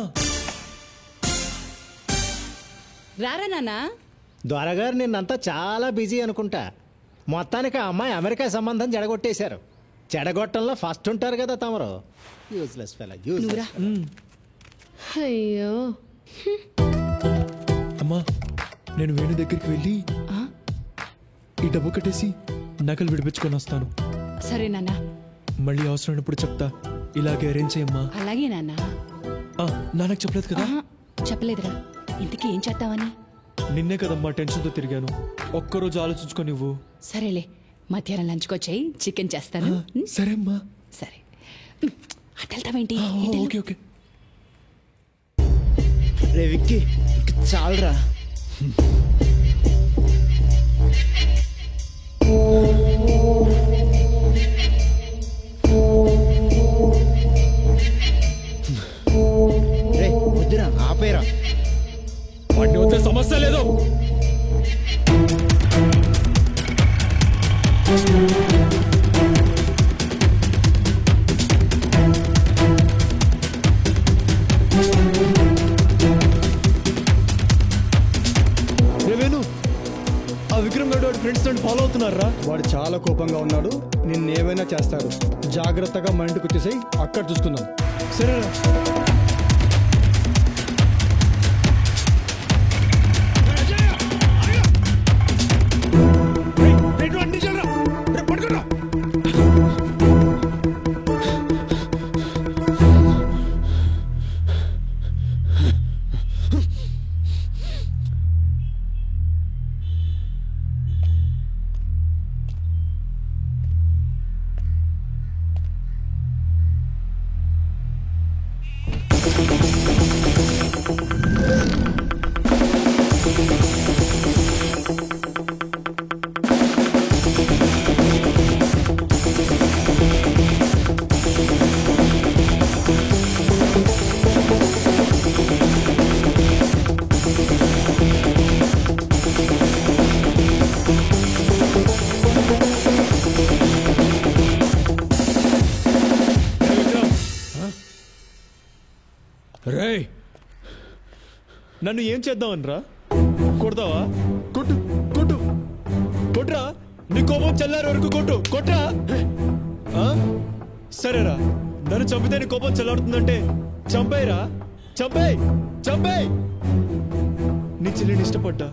రారా నాన్నా. దొరగారు నిన్నంతా చాలా బిజీ అనుకుంటా. మొత్తానికి ఆ అమ్మాయి అమెరికా సంబంధం జడగొట్టేశారు. చెడగొట్టంలో ఫస్ట్ ఉంటారు కదా తమరు. Useless fellow, useless. అయ్యో. అమ్మా నేను వేణు దగ్గరికి వెళ్ళి ఈ డబ్బు కట్టేసి నకలు విడిపించుకొని వస్తాను. సరే నాన్నా. మళ్ళీ అవసరమైనప్పుడు చెప్తా. ఇలాగే అరేంజ్ చేయమ్మా. అలాగే నాన్నా. నాన్నకు చెప్పలేదు కదా? చెప్పలేదురా. ఇంతకీ ఏం చేద్దామని? నిన్నే కదమ్మా టెన్షన్తో తిరిగాను. ఒక్కరోజు ఆలోచించుకో నువ్వు. సరేలే, మధ్యాహ్నం లంచ్కొచ్చాయి, చికెన్ చేస్తాను. సరే అమ్మా. సరే అటెళ్తావేంటి? Okay okay. రే విక్కీ, చాలరా. రే వద్దురా, ఆపేరా. వాడిని వద్ద సమస్య లేదు. వేణు, ఆ విక్రమ్ గడ్ వాడి ఫ్రెండ్స్ నన్ను ఫాలో అవుతున్నారా? వాడు చాలా కోపంగా ఉన్నాడు. నిన్నేమైనా చేస్తాడు. జాగ్రత్తగా మా ఇంటికి వచ్చేసాయి, అక్కడ చూసుకుందాం. సరేరా. నన్ను ఏం చేద్దామనరా? కొడతావా? కొట్టు కొట్టు కొట్రా. నీ కోపం చల్లారి వరకు కొట్టు. కొట్రా. సరేరా, నన్ను చంపితే నీ కోపం చల్లారుతుందంటే చంపేయరా. చంపేయ్ చంపేయ్. నీ చెల్లిని ఇష్టపడ్డా,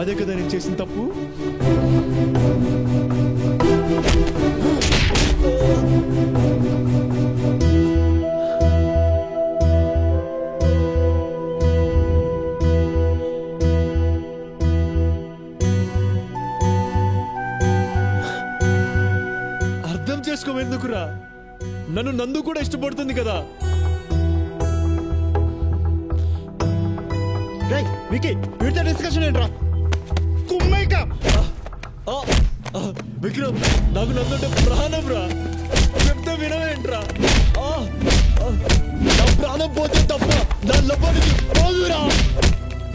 అదే కదా నేను చేసిన తప్పు. చేసుకోవెందుకురా? నన్ను నందు కూడా ఇష్టపడుతుంది కదా. వీటితో డిస్కషన్ ఏంట్రా? విక్రమ్, నాకు నందుంటే ప్రాణం రా. చెప్తే వినవేంట్రా? నా ప్రాణం పోతే తప్ప నా లోపలికి పోదురా.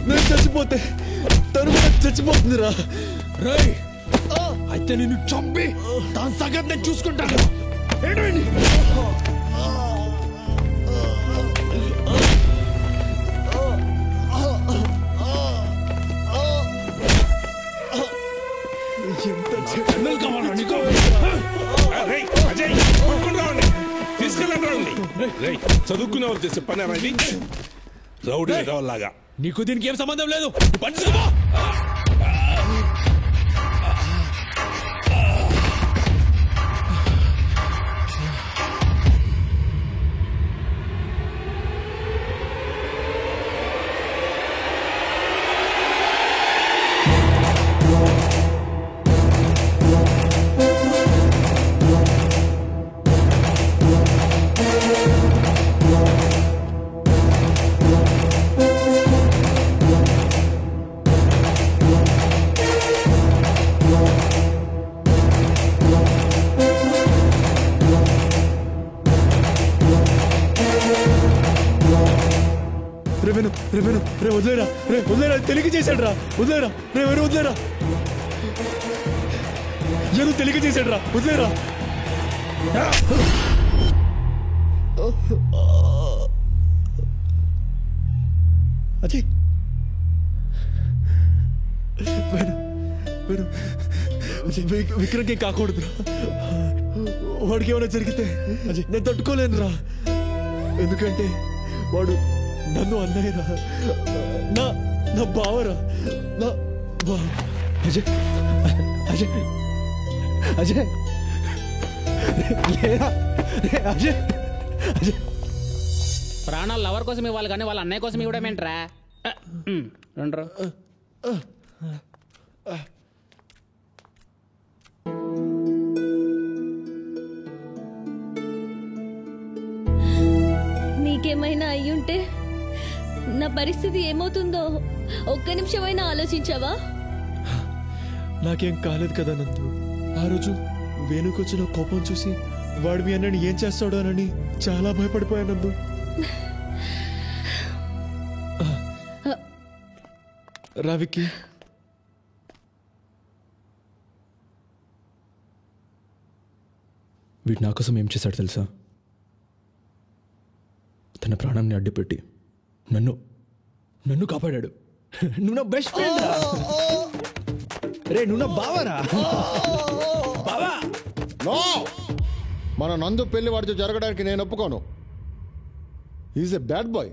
నేను చచ్చిపోతే తను కూడా చచ్చిపోతుందిరా. రేయ్, అయితే నిన్ను చంపి దాని సంగతి నేను చూసుకుంటాను. తీసుకెళ్ళండి. రేయ్, చదువుకునే వాళ్ళు చేసే పని అనేది రౌడీ లాగా. నీకు దీనికి ఏం సంబంధం లేదు. రే వదిలేరా, తెలియక చేశాడు రా, వదిలేరా, రే వేరే వదిలేరా, ఏదో తెలియక చేశాడు రా, వదిలేరా. అజయ్ విక్రమ్కి కాకూడదు, వాడికి ఏమైనా జరిగితే నేను తట్టుకోలేను రా. ఎందుకంటే వాడు నన్ను అన్నయ్యరా, నా బావరా, నా బావ. అజయ్ అజయ్ అజయ్ లేరా, అజయ్ అజయ్ ప్రాణాలు లవర్ కోసం ఇవ్వాలి కానీ వాళ్ళ అన్నయ్య కోసం ఇవ్వడమేంట్రా. రండ్రా. నీకేమైనా అయ్యుంటే నా పరిస్థితి ఏమవుతుందో ఒక్క నిమిషమైనా ఆలోచించావా? నాకేం కాలేదు కదా నందు. ఆ రోజు వేణుకొచ్చిన కోపం చూసి వాడు మీ అన్నని ఏం చేస్తాడో అని చాలా భయపడిపోయాను నందు. రావికి వీడు నా కోసం ఏం చేశాడు తెలుసా? తన ప్రాణాన్ని అడ్డుపెట్టి నన్ను కాపాడాడు. నువ్వు నా బెస్ట్ ఫ్రెండ్ రా. రే నువ్వు నా బావరా. బావా నో, మన నందు పెళ్లి వాడితో జరగడానికి నేను ఒప్పుకోను. Is a bad boy.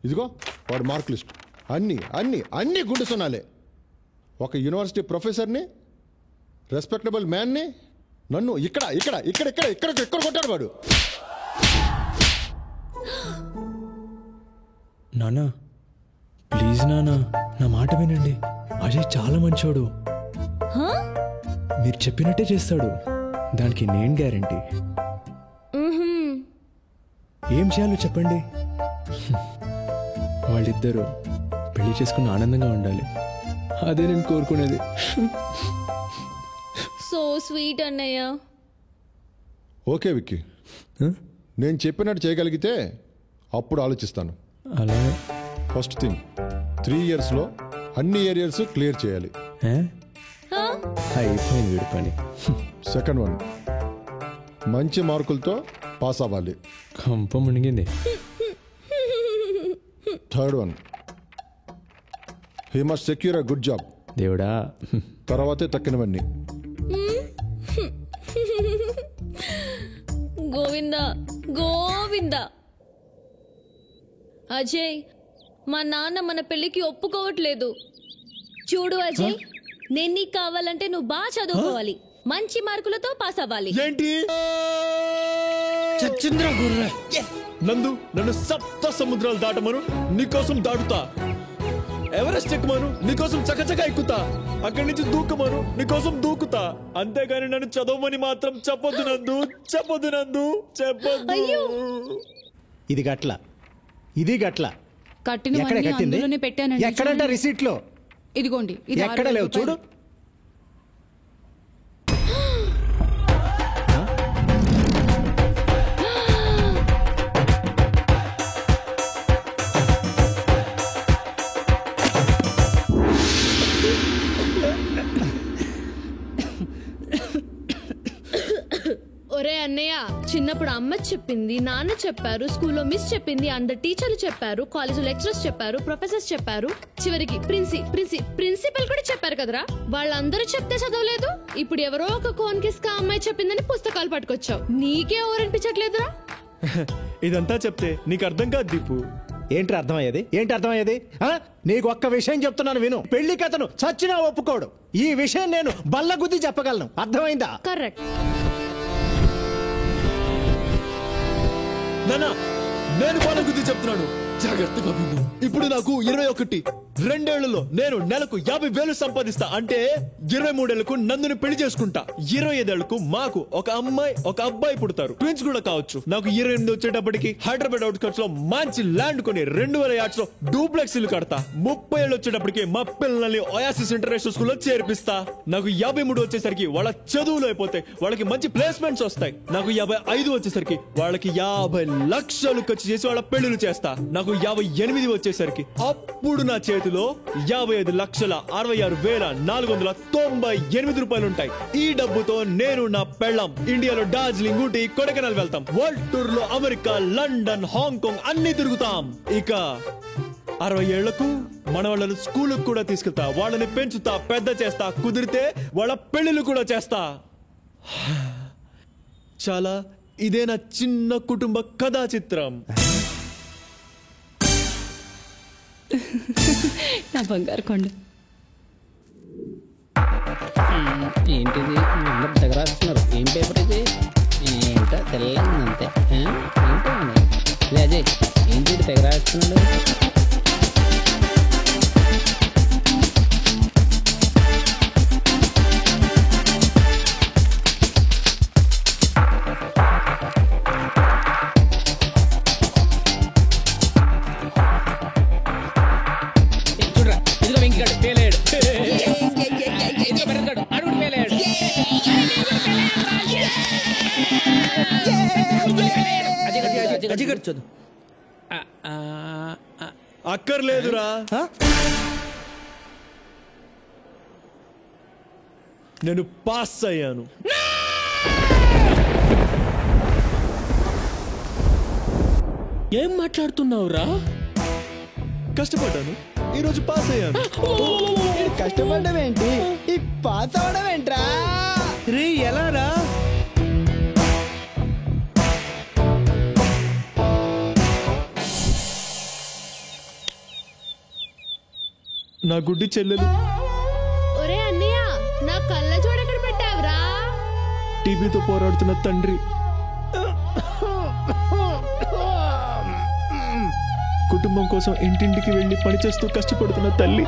ఇదిగో వాడు మార్క్ లిస్ట్ అన్నీ అన్నీ అన్నీ గుండు సున్నాలే. ఒక యూనివర్సిటీ ప్రొఫెసర్ని, రెస్పెక్టబుల్ మ్యాన్ని నన్ను ఇక్కడ ఇక్కడ ఇక్కడ ఇక్కడ ఇక్కడ ఇక్కడ కొట్టాడు వాడు. నానా ప్లీజ్ నానా, నా మాట వినండి. అజయ్ చాలా మంచోడు, మీరు చెప్పినట్టే చేస్తాడు. దానికి నేను గ్యారంటీ. ఏం చేయాలో చెప్పండి. వాళ్ళిద్దరూ పెళ్లి చేసుకుని ఆనందంగా ఉండాలి. అదే నేను కోరుకునేది. సో స్వీట్ అన్నయ్య. ఓకే విక్కీ, నేను చెప్పినట్టు చేయగలిగితే అప్పుడు ఆలోచిస్తాను. అలాగే ఫస్ట్ థింగ్ 3 yearsలో అన్ని ఏరియాస్ క్లియర్ చేయాలి. అయిపోయింది వీడి పని. సెకండ్ వన్, మంచి మార్కులతో పాస్ అవ్వాలి. కంప మునిగింది. Third one, he must secure a good job. దేవుడా, తర్వాతే తక్కినవన్నీ. గోవిందా గోవిందా. అజయ్, మా నాన్న మన పెళ్లికి ఒప్పుకోవట్లేదు. చూడు అజయ్, నేను నీకు కావాలంటే నువ్వు బాగా చదువుకోవాలి, మంచి మార్కులతో పాస్ అవ్వాలి. ఏంటి చచ్చింద్ర గుర్ర నందు, నన్ను సప్త సముద్రాలు దాటమను, నీకోసం దాటుతా. ఎవరెస్ట్ ఎక్కుమను, నీకోసం చకచక ఎక్కుతా. అక్కడి నుంచి దూకమను, నీకోసం దూకుతా. అంతేగాని నన్ను చదవమని మాత్రం చెప్పొద్దు నందు, చెప్పొద్దు నందు, చెప్పొద్దు. ఇది గట్ల, ఇది గట్ల. కట్టినవన్నీ అందులోనే పెట్టానండి. ఎక్కడంట రిసీట్ లో? ఇదిగోండి, ఇది ఎక్కడ లేవు చూడు. ఒరే అన్నయ్య, చిన్నప్పుడు అమ్మ చెప్పింది, నాన్న చెప్పారు, స్కూల్లో మిస్ చెప్పింది, అందరు టీచర్లు చెప్పారు, కాలేజీలో లెక్చరర్స్ చెప్పారు, ప్రొఫెసర్స్ చెప్పారు, చివరికి ప్రిన్సిపల్ కూడా చెప్పారు కదరా. వాళ్ళందరూ చెప్తే చదవలేదు. ఇప్పుడు ఎవరో ఒక కోన్ కిస్కా అమ్మాయి చెప్పిందని పుస్తకాలు పట్టుకొచ్చావు. నీకే ఓరనిపించట్లేదురా? ఇదంతా చెప్తే నీకు అర్థం కాదు దీపు. ఏంటి అర్థమయ్యేది? నీకు ఒక్క విషయం చెప్తున్నాను విను. పెళ్లి కథను చచ్చినా ఒప్పుకోడు. ఈ విషయం నేను బల్లగుద్ది చెప్పగలను. అర్థమైందా? కరెక్ట్. నానా నేను బల్లగుద్ది చెప్తున్నాను, జాగ్రత్తగా విను. ఇప్పుడు నాకు 21. 2 ఏళ్లలో నేను నెలకు 50,000 సంపాదిస్తా. అంటే 23 ఏళ్లకు నందుని పెళ్లి చేసుకుంటా. 25 ఏళ్లకు మాకు ఒక అమ్మాయి ఒక అబ్బాయి పుడతారు. ట్విన్స్ కూడా కావచ్చు. నాకు 28 వచ్చేటప్పటికి హైదరాబాద్ అవుట్స్కట్స్ లో మంచి ల్యాండ్ కొని 2000 యార్డ్స్ లో డూప్లెక్స్ ఇల్లు కడతా. 30 ఏళ్ళు వచ్చేటప్పటికి మా పిల్లల్ని ఒయాసిస్ ఇంటర్నేషనల్ స్కూల్లో చేర్పిస్తా. నాకు 53 వచ్చేసరికి వాళ్ళ చదువులు అయిపోతాయి, వాళ్ళకి మంచి ప్లేస్మెంట్స్ వస్తాయి. నాకు 55 వచ్చేసరికి వాళ్ళకి 50 లక్షలు ఖర్చు చేసి వాళ్ళ పెళ్లిళ్ళు చేస్తా. నాకు 58 వచ్చేసరికి అప్పుడు నా చేతిలో 55,66,498 రూపాయలు ఉంటాయి. ఈ డబ్బుతో నేను నా పెళ్ళం ఇండియాలో డార్జిలింగ్, ఊటీ, కొడైకెనాల్ వెళ్తాం. వరల్డ్ టూర్ లో అమెరికా, లండన్, హాంకాంగ్ అన్ని తిరుగుతాం. ఇక 60 ఏళ్లకు మన వాళ్ళని స్కూల్ కూడా తీసుకెళ్తా. వాళ్ళని పెంచుతా, పెద్ద చేస్తా. కుదిరితే వాళ్ళ పెళ్లిళ్ళు కూడా చేస్తా. చాలా ఇదే నా చిన్న కుటుంబ కథా చిత్రం. నా బంగారు కొండ. ఏంటిది అందరు తెగ రాస్తున్నారు? ఏం పేపర్ ఇది? ఏంటో తెల్లంతే. ఏంటో అజయ్ ఏంటి తెగ రాస్తున్నాడు? అక్కర్లేదురా, నేను పాస్ అయ్యాను. ఏం మాట్లాడుతున్నావురా? కష్టపడ్డాను, ఈరోజు పాస్ అయ్యాను. కష్టపడ్డం ఏంటి, ఈ పాస్ అవడం ఏంట్రా? రే ఎలా రా? నా గుడ్డి చెల్లెలు. ఒరే అన్నయ్య, నా కళ్ళ చూడక్కడ పెట్టావురా. టీబీతో పోరాడుతున్న తండ్రి, కుటుంబం కోసం ఇంటింటికి వెళ్ళి పనిచేస్తూ కష్టపడుతున్న తల్లి.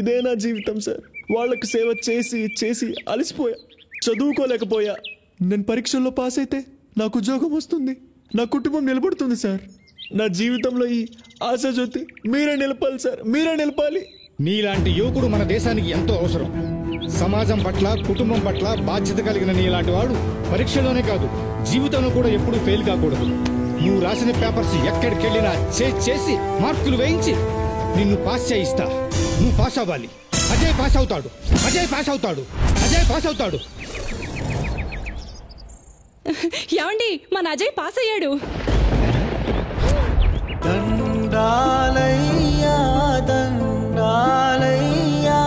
ఇదే నా జీవితం సార్. వాళ్ళకు సేవ చేసి చేసి అలసిపోయా, చదువుకోలేకపోయా. నేను పరీక్షల్లో పాస్ అయితే నాకు ఉద్యోగం వస్తుంది, నా కుటుంబం నిలబడుతుంది సార్. నా జీవితంలో ఈ ఆశాజ్యోతి మీరే నిలపాలి సార్, మీరే నిలపాలి. నీలాంటి యువకుడు మన దేశానికి ఎంతో అవసరం. సమాజం పట్ల, కుటుంబం పట్ల బాధ్యత కలిగిన నీలాంటి వాడు పరీక్షలోనే కాదు జీవితంలో కూడా ఎప్పుడూ ఫెయిల్ కాకూడదు. నువ్వు రాసిన పేపర్స్ ఎక్కడికి వెళ్ళినా చేసి మార్కులు వేయించి నిన్ను పాస్ చేయిస్తా. నువ్వు పాస్ అవ్వాలి. అజయ్ పాస్ అవుతాడు, అజయ్ పాస్ అవుతాడు, అజయ్ పాస్ అవుతాడు. ఏమండి, మన అజయ్ పాస్ అయ్యాడు. దండాలయ్యా దండాలయ్యా,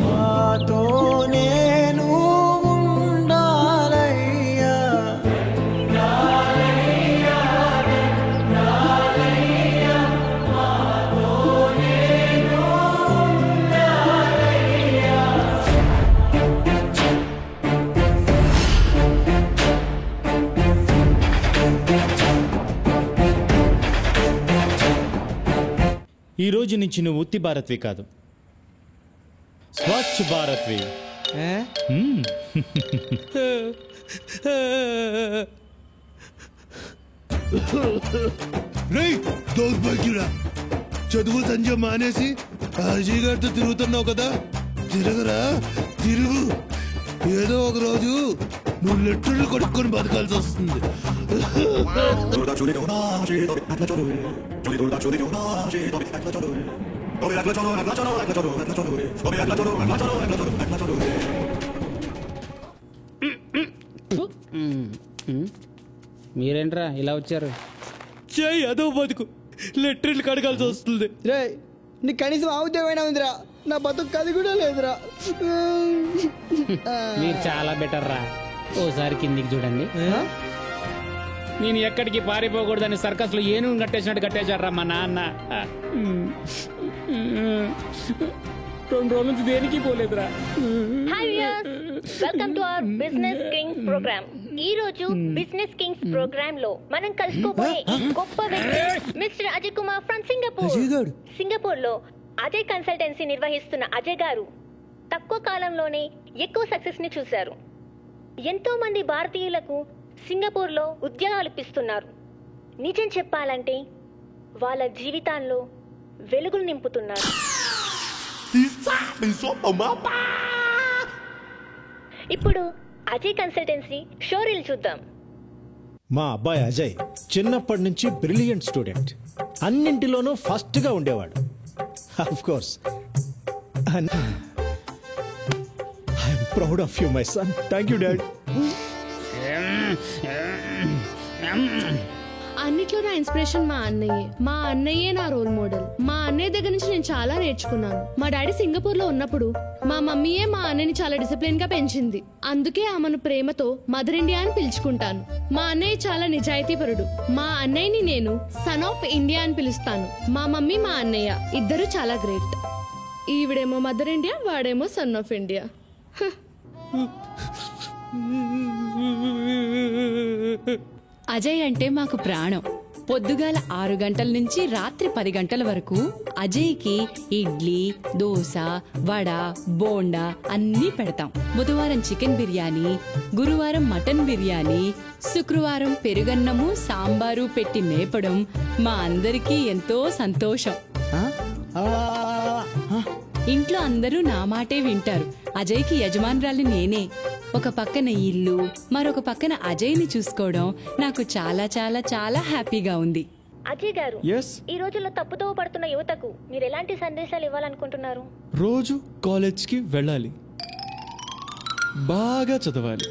మాతో నేను ఉండాలయ్యా. దండాలయ్యా దండాలయ్యా, మాతో నేను ఉండాలయ్యా. ఈ రోజు నుంచి నువ్వు ఉత్తి భారత్వి కాదు, స్వచ్ఛ భారత్వి. దౌర్భాగ్యుడా, చదువు సంజ మానేసి అజయ్ గారితో తిరుగుతున్నావు కదా. తిరగరా, తిరుగు. ఏదో ఒక రోజు నువ్వు లెట్టర్లు కొడుక్కొని బతకాల్సి వస్తుంది. మీరేంట్రా ఇలా వచ్చారు? చెయ్యి అదో బతుకు లెట్రిన్లు కడగాల్సి వస్తుంది. రే నీకు కనీసం ఆవుదేమైనా ఉందిరా, నా బతుకు అది కూడా లేదురా. మీరు చాలా బెటర్ రా. ఓసారి కిందికి చూడండి. నేను ఎక్కడికి పారిపోకూడదని సర్కస్ లో ఏనుగు కట్టేసినట్టు కట్టేశారా మా నాన్న. 2 రోజుల నుంచి దేనికి పోలేదురా. Hi viewers, welcome to our business kings program. ఈ రోజు బిజినెస్ కింగ్స్ ప్రోగ్రామ్ లో మనం కలుసుకోబోయే గొప్ప వ్యక్తి mister Ajay Kumar from Singapore. Singapore లో అజయ్ కన్సల్టెన్సీ నిర్వహిస్తున్న అజయ్ గారు తక్కువ కాలంలోనే ఎక్కువ సక్సెస్ ని చూశారు. ఎంతో మంది భారతీయులకు సింగపూర్ లో ఉద్యోగాలు ఇప్పిస్తున్నారు. నిజం చెప్పాలంటే వాళ్ళ జీవితాల్లో వెలుగులు నింపుతున్నారు. ఇప్పుడు అజయ్ కన్సల్టెన్సీ షోరీల్ చూద్దాం. మా అబ్బాయి అజయ్ చిన్నప్పటి నుంచి బ్రిలియంట్ స్టూడెంట్, అన్నింటిలోనూ ఫస్ట్ గా ఉండేవాడు. Of course I'm proud of you my son. Thank you dad. అన్నిట్లో నా ఇన్స్పిరేషన్ మా అన్నయ్యే. మా అన్నయ్యే నా రోల్ మోడల్. మా అన్నయ్య దగ్గర నుంచి నేను చాలా నేర్చుకున్నాను. మా డాడీ సింగపూర్ లో ఉన్నప్పుడు మా మమ్మీయే మా అన్నయ్యని చాలా డిసిప్లిన్ గా పెంచింది. అందుకే ఆమెను ప్రేమతో మదర్ ఇండియా అని పిలుచుకుంటాను. మా అన్నయ్య చాలా నిజాయితీపరుడు. మా అన్నయ్యని నేను సన్ ఆఫ్ ఇండియా అని పిలుస్తాను. మా మమ్మీ మా అన్నయ్య ఇద్దరు చాలా గ్రేట్. ఈవిడేమో మదర్ ఇండియా, వాడేమో సన్ ఆఫ్ ఇండియా. అజయ్ అంటే మాకు ప్రాణం. పొద్దుగాల 6 గంటల నుంచి రాత్రి 10 గంటల వరకు అజయ్కి ఇడ్లీ, దోశ, వడ, బోండా అన్నీ పెడతాం. బుధవారం చికెన్ బిర్యానీ, గురువారం మటన్ బిర్యానీ, శుక్రవారం పెరుగన్నము, సాంబారు పెట్టి మేపడం మా అందరికీ ఎంతో సంతోషం. ఇంట్లో అందరూ నా మాటే వింటారు. అజయ్కి యజమానురాలు నేనే. ఒక పక్కన ఇల్లు, మరొక పక్కన అజయ్ని చూసుకోవడం నాకు చాలా చాలా చాలా హ్యాపీగా ఉంది. అజయ్ గారు, ఈ రోజుల్లో తప్పుదోవ పడుతున్న యువతకు మీరు ఎలాంటి సందేశాలు ఇవ్వాలనుకుంటున్నారు? రోజు కాలేజ్కి వెళ్ళాలి, బాగా చదవాలి.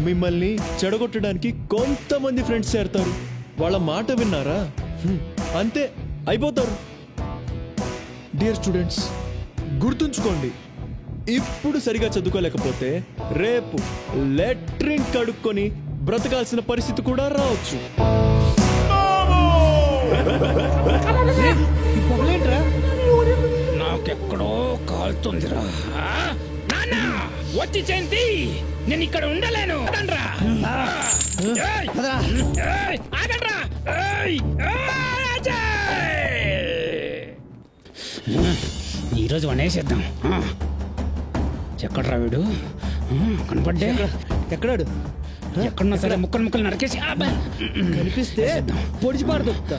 మిమ్మల్ని చెడగొట్టడానికి కొంతమంది ఫ్రెండ్స్ చేరతారు. వాళ్ళ మాట విన్నారా అంతే అయిపోతారు. డియర్ స్టూడెంట్స్, గుర్తుంచుకోండి, ఇప్పుడు సరిగా చదువుకోలేకపోతే రేపు లెట్రిన్ కడుక్కొని బ్రతకాల్సిన పరిస్థితి కూడా రావచ్చు. నాకెక్కడో కాలుతుందిరా. వచ్చి చేంతి, నేను ఇక్కడ ఉండలేను. ఈరోజు వనేసేద్దాం. ఎక్కడ్రా వీడు? కనపడ్డే. ఎక్కడాడు? ఎక్కడున్నా సరే ముక్కలు ముక్కలు నరికేసి కనిపిస్తే పొడిచి పాడుతా.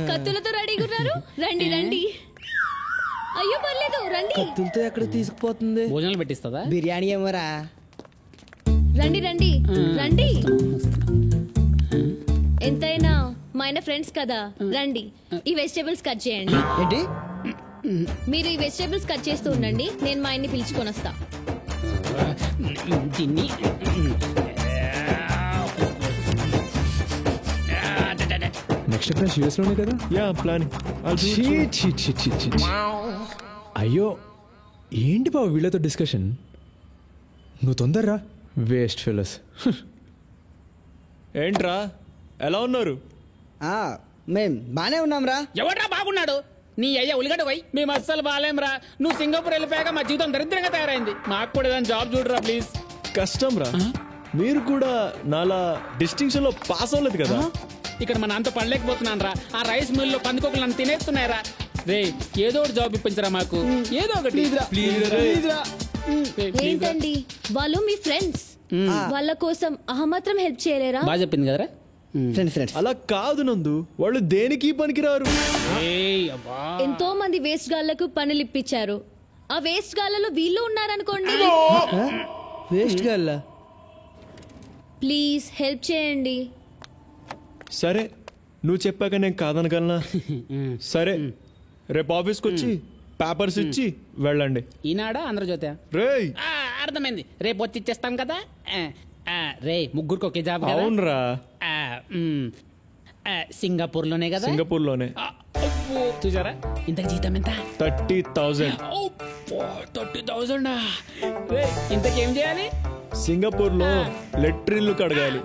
కత్తులతో రెడీగా ఉన్నారు. రండి రండి. అయ్యో పర్లేదు రండి. కత్తులతో ఎక్కడ తీసుకుపోతుంది? భోజనాలు పెట్టిస్తుందా? బిర్యానీ ఏమోరా. రండి రండి రండి. ఎంతైనా మా ఆయన ఫ్రెండ్స్ కదా, రండి. ఈ వెజిటేబుల్స్ కట్ చేయండి. ఏంటి? మీరు ఈ వెజిటేబుల్స్ కట్ చేస్తూ ఉండండి, నేను మా ఆయన్ని పిలుచుకొని వస్తా. నెక్స్ట్ క్లాస్ యూఎస్ లోనే కదా? Yeah planning. అయ్యో ఏంటి బాబు వీళ్ళతో డిస్కషన్? నువ్వు తొందరరా. Waste fellows. ఏంట్రా ఎలా ఉన్నారు? మేం బానే ఉన్నాంరా. ఎవడ్రా బాగున్నాడు? నీ అయ్యా ఉలిగడ్డ పోయి. మేము అస్సలు బాగాలేంరా. నువ్వు సింగపూర్ వెళ్ళిపోయాక మా జీవితం దరిద్రంగా తయారైంది. మాకు కూడా ఏదైనా జాబ్ చూడరా ప్లీజ్. కష్టం రా. మీరు కూడా నాలా డిస్టింక్షన్ లో పాస్ అవ్వలేదు కదా. ఇక్కడ మా నాన్నతో పడలేకపోతున్నాను రా. ఆ రైస్ మిల్ లో పందుకోకలు నన్ను తినేస్తున్నాయరా. రే ఏదో ఒకటి జాబ్ ఇప్పించరా మాకు, ఏదో ఒకటి. ఏంటండి వాళ్ళు మీ ఫ్రెండ్స్, వాళ్ళ కోసం అహమాత్రం హెల్ప్ చేయలేరా? బాగా చెప్పింది కదరా. అలా కాదు నందు, వాళ్ళు దేనికి పనికిరారు. ఎంతో మంది వేస్ట్ గాళ్లకు పనులు ఇప్పించారు. ఆ వేస్ట్ గాళ్లలో వీళ్ళు ఉన్నారనుకోండి. వేస్ట్ గాళ్ళ ప్లీజ్ హెల్ప్ చేయండి. సరే నువ్వు చెప్పాక నేను కాదనగలనా? సరే రేపు ఆఫీస్కి వచ్చి పేపర్స్ ఇచ్చి వెళ్ళండి. ఈనాడా ఆంధ్రజ్యోతి? రేయ్ అర్థమైంది, రేపు వచ్చి ఇచ్చేస్తాం కదా. రే ముగ్గురికి ఒకే జాబ్ కదా? అవునరా. సింగపూర్ లోనే కదా? సింగపూర్లోనే. చూసారా ఇంతకు జీతం ఎంత? 30,000. 30,000. ఇంతకేం చేయాలి? సింగపూర్ లో లెట్రిన్లు కడగాలి.